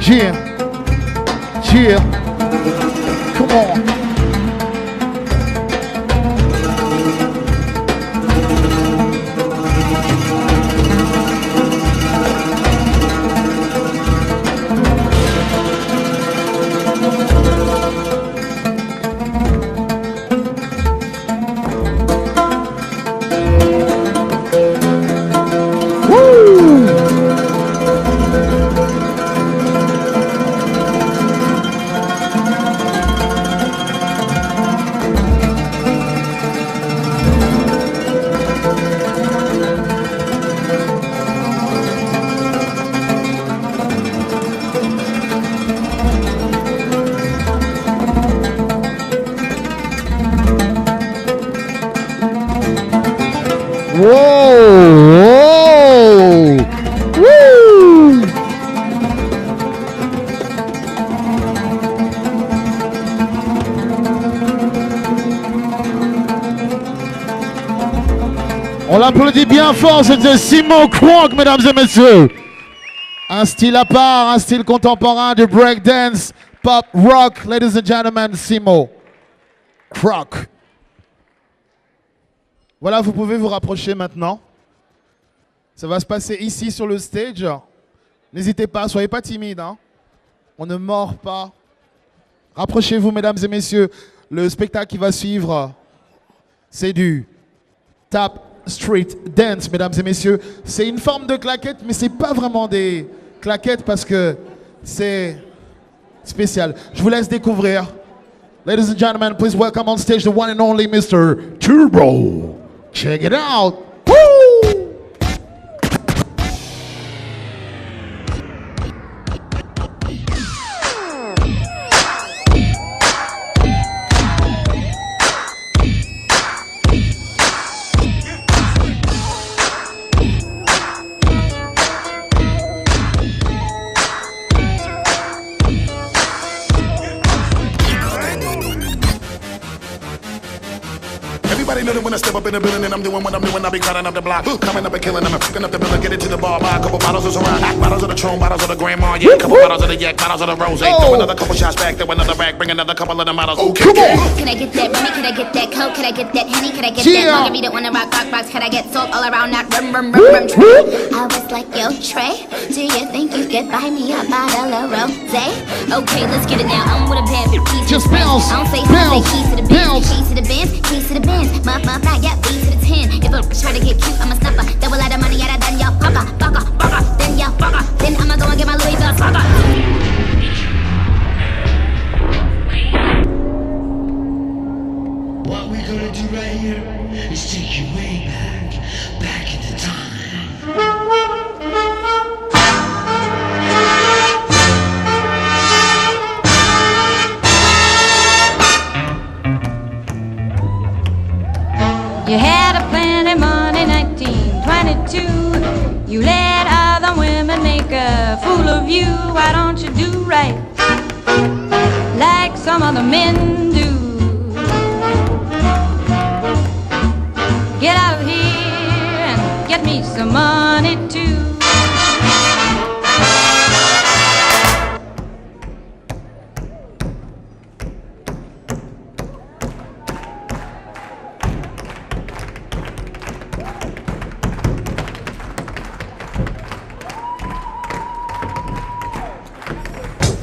Yeah. Yeah. Come on. On l'applaudit bien fort, c'était Simon Kwok, mesdames et messieurs. Un style à part, un style contemporain du breakdance, pop, rock. Ladies and gentlemen, Simon Kwok. Voilà, vous pouvez vous rapprocher maintenant. Ça va se passer ici sur le stage. N'hésitez pas, soyez pas timides. Hein. On ne mord pas. Rapprochez-vous, mesdames et messieurs. Le spectacle qui va suivre, c'est du tap street dance, mesdames et messieurs. C'est une forme de claquette, mais c'est pas vraiment des claquettes parce que c'est spécial. Je vous laisse découvrir. Ladies and gentlemen, please welcome on stage the one and only Mr. Turbo. Check it out. Woo! Everybody know that when I step up in the building and I'm doing what I'm doing, I be cutting up the block, coming up and killing them, picking up the bill and get it to the bar, buy a couple bottles of Ciroc, bottles of the Tron, bottles of the Grandma, yeah, couple bottles of the Yak, bottles of the Rose, throw another couple shots back, throw another back, bring another couple of the models. Okay, Can I get that Remy? Can I get that Coke? Can I get that Henny? Can I get that Margarita on the rock box? Can I get salt all around that rum tray? I was like, yo, Trey, do you think you could buy me a bottle of rosé? Okay, let's get it now. I'm with a bad piece. Just bounce, I don't say bounce, keys to the Benz, keys to the Benz, keys to the Benz. My fly, yeah, B to the 10. If I try to get cute, I'm a snapper. Double lot of money, yeah, then y'all fucker. Then y'all fucker. Then I'ma go and get my Louis Vuitton fucker. What we're gonna do right here is take you way back into time. You had a plenty money, 1922. You let other women make a fool of you. Why don't you do right like some other men do? Get out of here and get me some money too.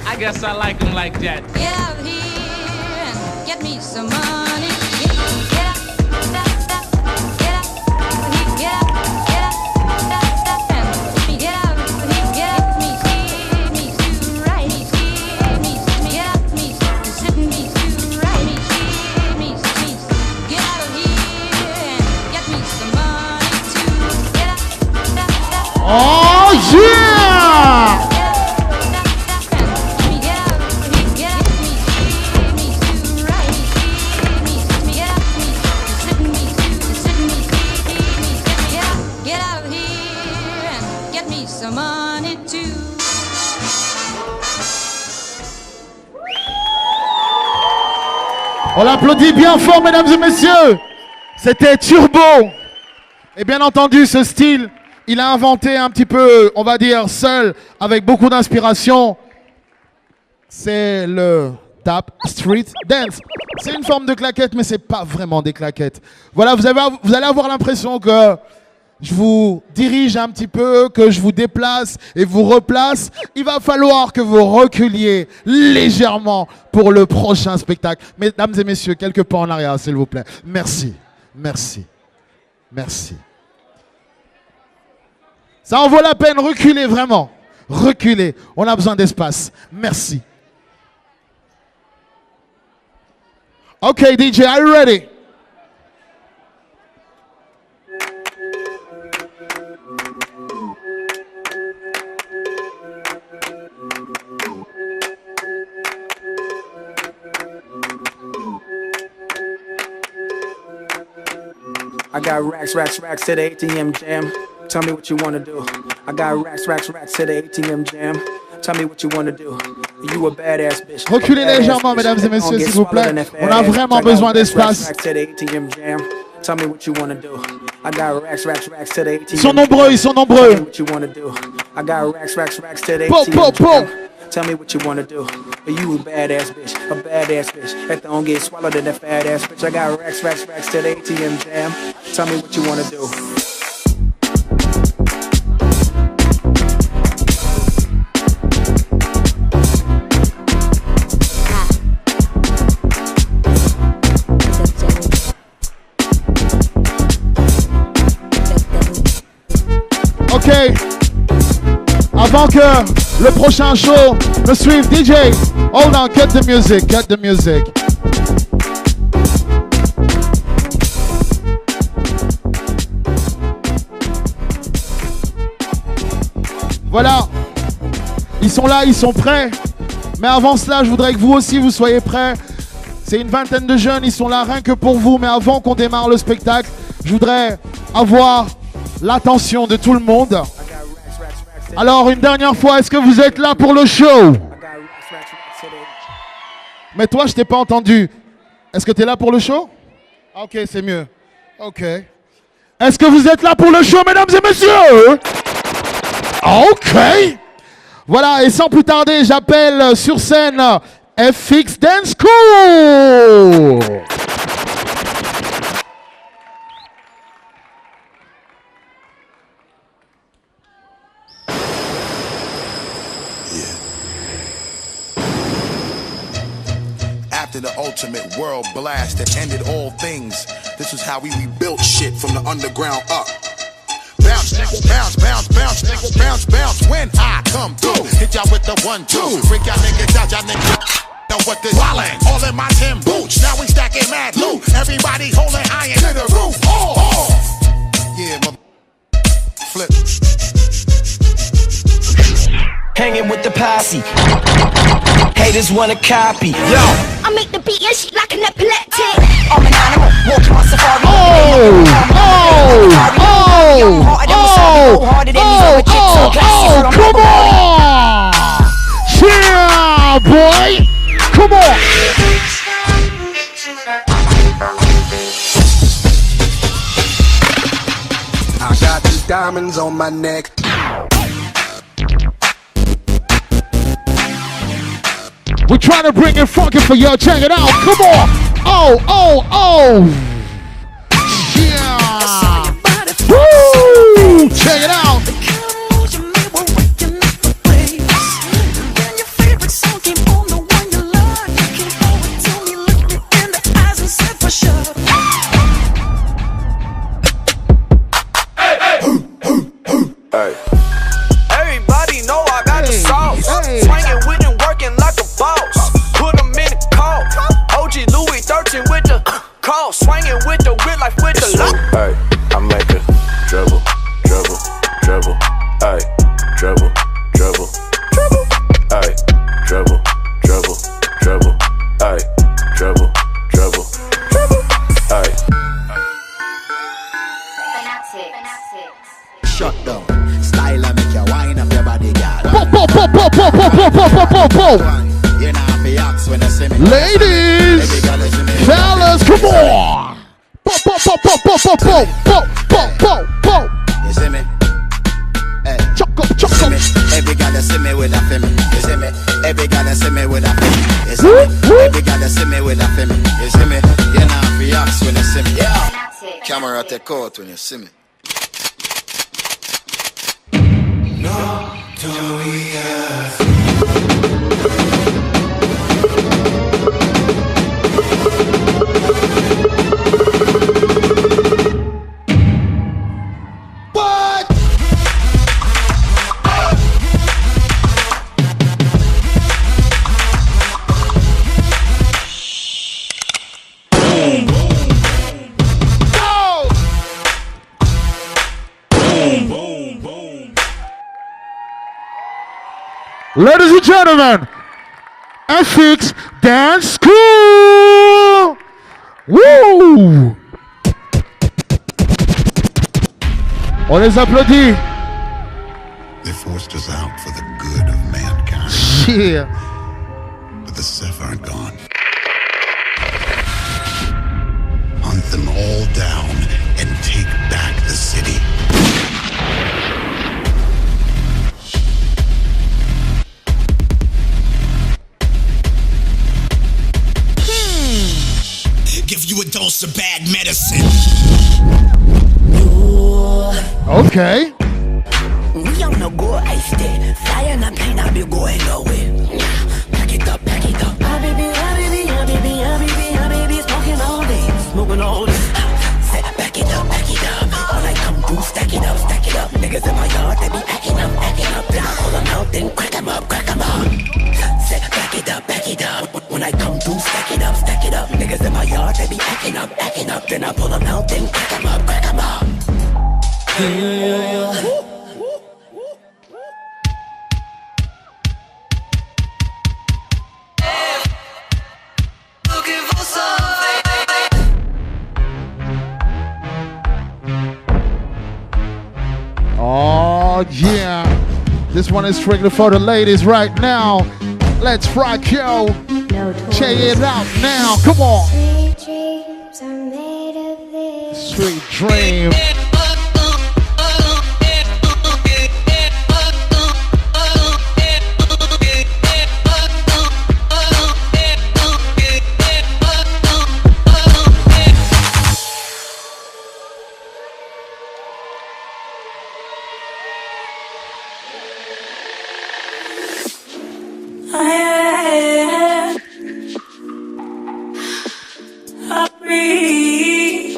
I guess I like them like that. Get out of here and get me some money. Get out, get out, get out, get out, get out, and get out, get me, see me, do right, me, get out, me, sit me, do right, me, get out of here and get me some money too. Get out, oh yeah! On l'applaudit bien fort, mesdames et messieurs. C'était Turbo. Et bien entendu, ce style, il a inventé un petit peu, on va dire, seul, avec beaucoup d'inspiration. C'est le tap street dance. C'est une forme de claquette, mais c'est pas vraiment des claquettes. Voilà, vous allez avoir l'impression que je vous dirige un petit peu, que je vous déplace et vous replace. Il va falloir que vous reculiez légèrement pour le prochain spectacle. Mesdames et messieurs, quelques pas en arrière, s'il vous plaît. Merci, merci, merci. Ça en vaut la peine, reculez vraiment. Reculez, on a besoin d'espace. Merci. Okay, DJ, are you ready? I got racks to the ATM jam. Tell me what you wanna do. I got racks to the ATM jam. Tell me what you wanna do. You a badass bitch. Reculez légèrement, mesdames et messieurs, s'il vous plaît. On a vraiment besoin d'espace. Tell me what you wanna do. I got racks to the ATM. Ils sont nombreux, ils sont Tell nombreux. me what you wanna do. I got racks to the Po, ATM. po, po. Tell me what you wanna do. Are you a badass bitch? A badass bitch. That don't get swallowed in that fat ass bitch. I got racks to the ATM jam. Tell me what you wanna do. Ok. Avant que le prochain show ne suive, DJ, hold on, cut the music, cut the music. Voilà. Ils sont là, ils sont prêts. Mais avant cela, je voudrais que vous aussi, vous soyez prêts. C'est une vingtaine de jeunes, ils sont là rien que pour vous. Mais avant qu'on démarre le spectacle, je voudrais avoir l'attention de tout le monde. Alors, une dernière fois, est-ce que vous êtes là pour le show? Mais toi, je t'ai pas entendu. Est-ce que tu es là pour le show? Ok, c'est mieux. Ok. Est-ce que vous êtes là pour le show, mesdames et messieurs? Ok. Voilà, et sans plus tarder, j'appelle sur scène FX Dance Crew. After the ultimate world blast that ended all things, this is how we rebuilt shit from the underground up. Bounce, bounce, bounce, bounce, bounce, bounce when I come through. Hit y'all with the 1-2. Freak y'all niggas out, y'all niggas know what this wallin'. All in my 10 boots. Now we stacking mad loot. Everybody holding iron to the roof. Oh. Yeah, my flip. Hanging with the posse. Haters wanna copy. Yo. I make the beat and shit like an epileptic. I'm an animal, walking my safari. Come on! Yeah, boy! Come on! I got these diamonds on my neck. We're trying to bring it funky for you. Check it out. Come on. Oh, oh, oh. Yeah. Woo. Check it out. Hey. Everybody know I got the sauce. Swinging with and working like a boss. Put 'em in the call. OG Louis 13 with the call. Swinging with the real life with the law. Hey, I make a dribble, dribble, dribble. Hey, dribble, dribble, dribble. Hey, dribble, dribble, dribble. Hey, dribble, dribble, dribble. Hey. Shut down. Style and make you wine up your body, girl. Pop, pop, pop, pop, pop, pop, pop, pop, pop, pop, pop. You know how to ask when you see me. Ladies, fellas, come on. Pop, pop, pop, pop, pop, pop, pop, pop, pop, pop, pop. You see me? Hey. Choco, choco. Every girl you see me with a femme. You see me? Every girl you see me with a femme. You see me? Every girl you see me with a femme. You see me? You know how to ask when you see me. Yeah. Camera take out when you see me. Ladies and gentlemen, FX Dance Crew! Woo! On les applaudit. They forced us out for the good of mankind. Yeah. But the Sith aren't gone. Hunt them all down and take back the city. Give you a dose of bad medicine. Okay. We on the go, I stay. Fire and pain, I'll be going away. Pack it up, pack it up. Habibi, smoking all day. Smoking all day. Say, back it up, pack it up. When I come through, stack it up, stack it up. Niggas in my yard, they be acting up, acting up. Then I pull them out, then crack them up, crack them up. Say, back it up, back it up. When I come through, stack it up, stack it up. Niggas in my yard, they be acting up, acting up. Then I pull them out, then crack them up, crack them up. Yeah. Oh yeah, this one is strictly for the ladies right now. Let's rock, yo. Check it out now. Come on. Sweet dreams are made of this. Sweet dream. I breathe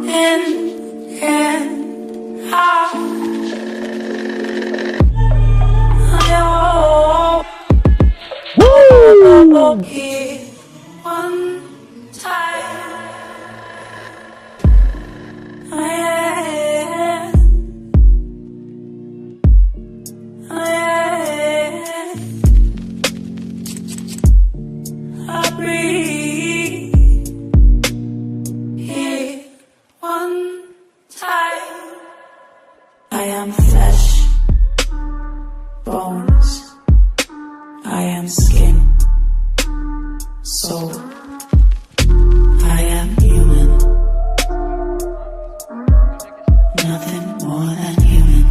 in and out. Woo! Here one time. I breathe here one time. I am flesh, bones. I am skin, soul. I am human. Nothing more than human.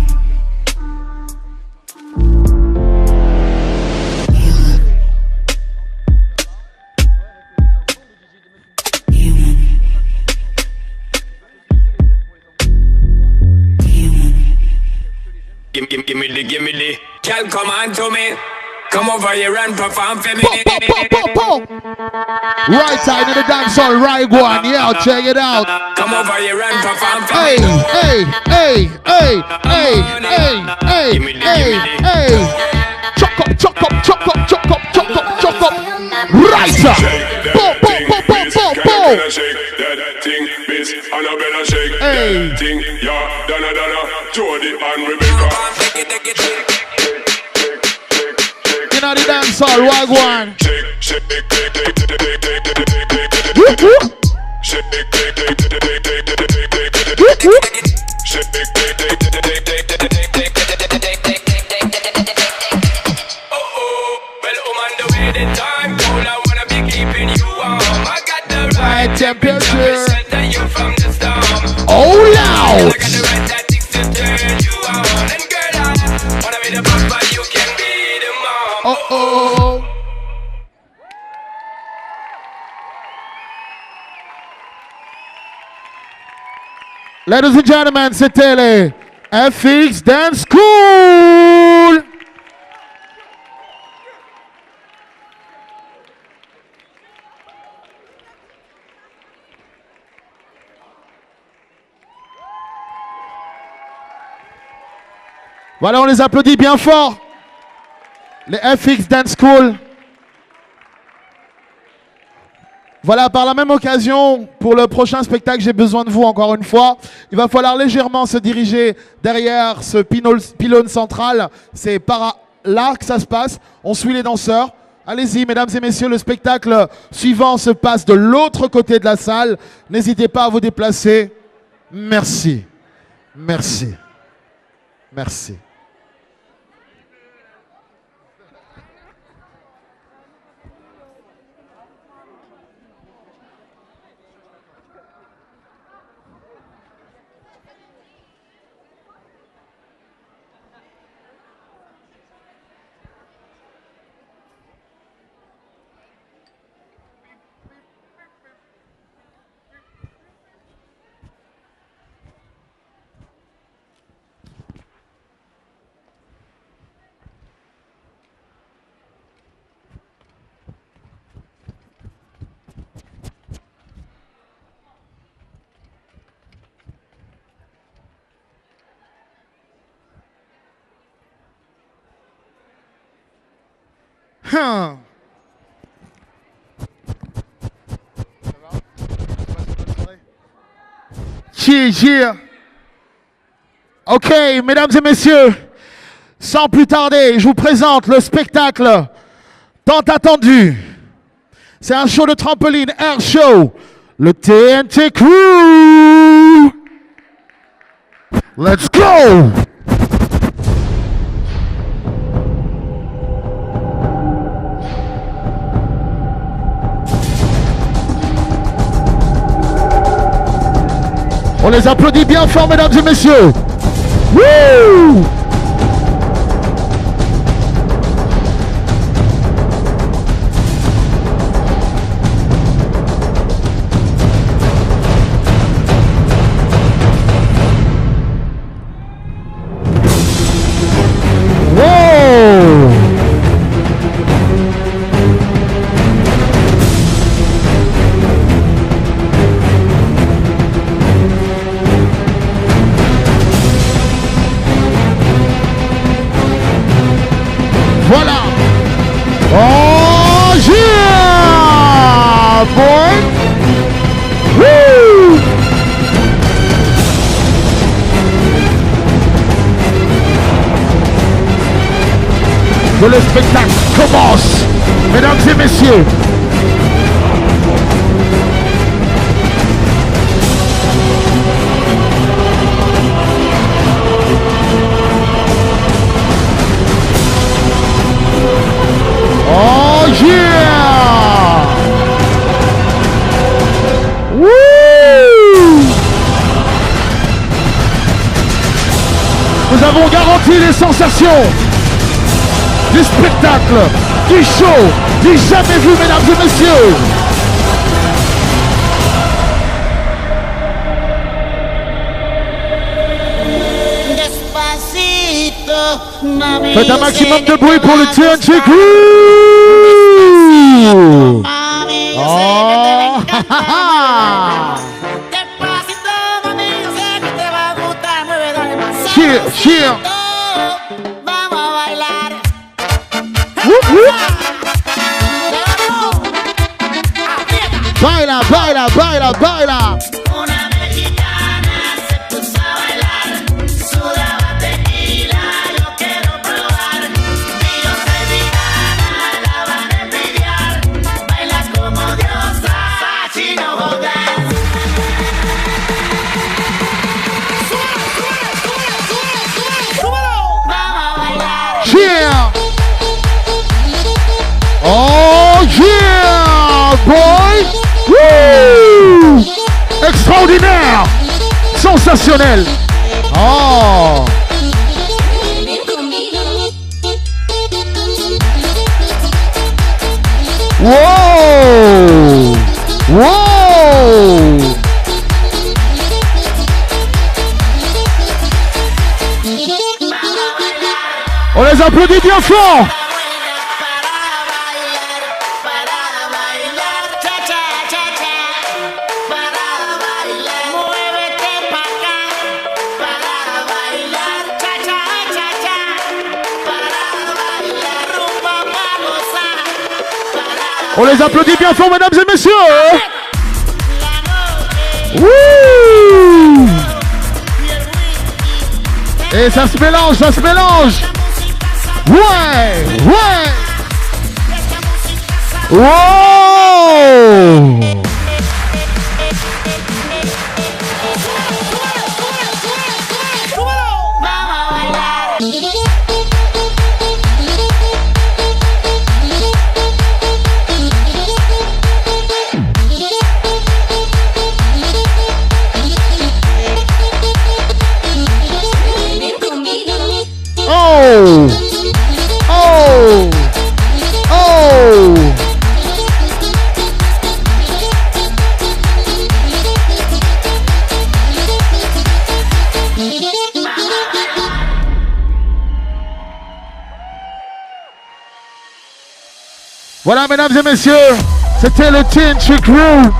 Give me the. Girl, come on to me. Come over here and perform for me. Right side of the dance hall, right one, yeah, check it out. Come over here and perform for Hey, me. hey, hey, hey, hey, hey, hey, hey, hey. Chuck up, chuck up, chuck up, chuck up, chuck up, chuck up. Right side. Bo, bo, bo, bo, bo, bo. Hey. You know the dance hall, wagwan. Whoop, whoop. Whoop, whoop. Right temperature. Oh, loud. Uh-oh. Ladies and gentlemen, c'était les FX Dance School. Voilà, on les applaudit bien fort. Les FX Dance School. Voilà, par la même occasion, pour le prochain spectacle, j'ai besoin de vous encore une fois. Il va falloir légèrement se diriger derrière ce pylône central. C'est par là que ça se passe. On suit les danseurs. Allez-y, mesdames et messieurs, le spectacle suivant se passe de l'autre côté de la salle. N'hésitez pas à vous déplacer. Merci. Merci. Merci. Huh. Yeah. Ok, mesdames et messieurs, sans plus tarder, je vous présente le spectacle tant attendu. C'est un show de trampoline, air show, le TNT Crew. Let's go! On les applaudit bien fort, mesdames et messieurs. Woo! Voilà. Oh yeah, boy. Woo. Que le spectacle commence, mesdames et messieurs. Oh yeah! Woo! Nous avons garanti les sensations du spectacle, du show, du jamais vu, mesdames et messieurs. Faites un maximum de bruit pour le TNT Crew. Oh. Cheer, cheer. Whoop, whoop. Baila, baila, baila, baila. Yeah! Oh yeah, boy! Woo! Extraordinaire! Sensationnel! Oh! Wow! Wow! On les applaudit bien fort. On les applaudit bien fort, mesdames et messieurs. Wouh! Et ça se mélange, ça se mélange. Ouais, ouais. Wow. Oh. Oh. Oh. Voilà, mesdames et messieurs, c'était le TNT Crew.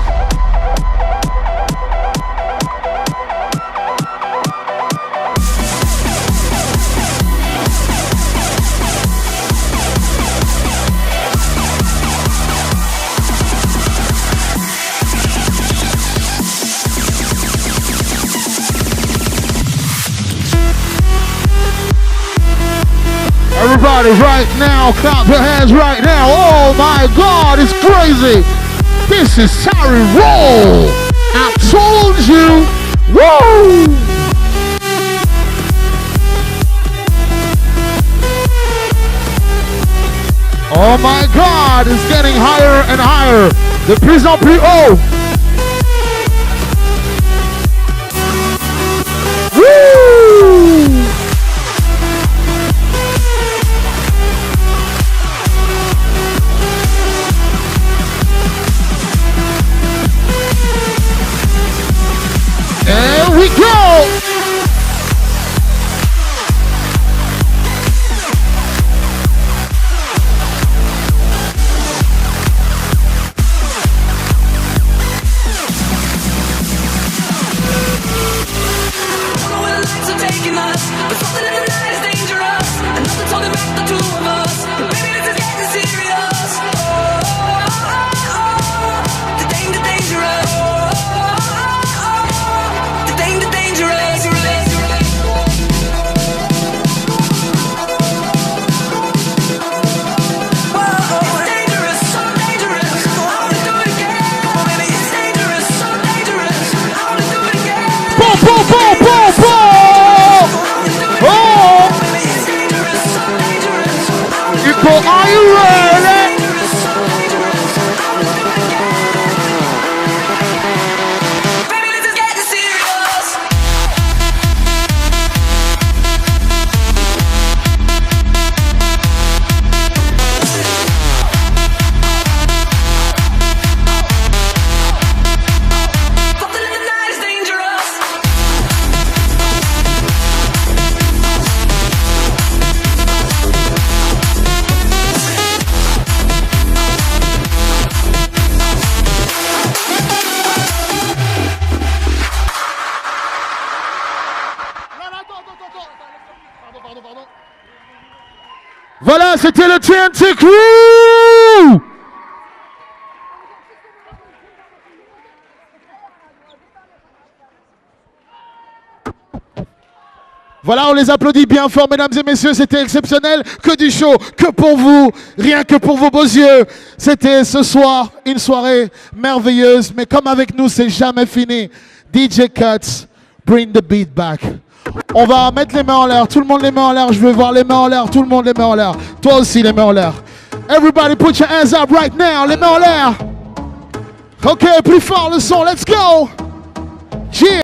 Everybody right now, clap your hands right now. Oh my God, it's crazy. This is how we roll. I told you. Woo! Oh my God, it's getting higher and higher. De plus en plus haut. Woo! There we go! Are you ready? Voilà, c'était le TNT Crew! Voilà, on les applaudit bien fort, mesdames et messieurs, c'était exceptionnel, que du show, que pour vous, rien que pour vos beaux yeux. C'était ce soir une soirée merveilleuse, mais comme avec nous, c'est jamais fini. DJ Cuts, bring the beat back. On va mettre les mains en l'air, tout le monde les mains en l'air, je veux voir les mains en l'air, tout le monde les mains en l'air. Toi aussi les mains en l'air. Everybody put your hands up right now, les mains en l'air. Ok, plus fort le son, let's go. Yeah.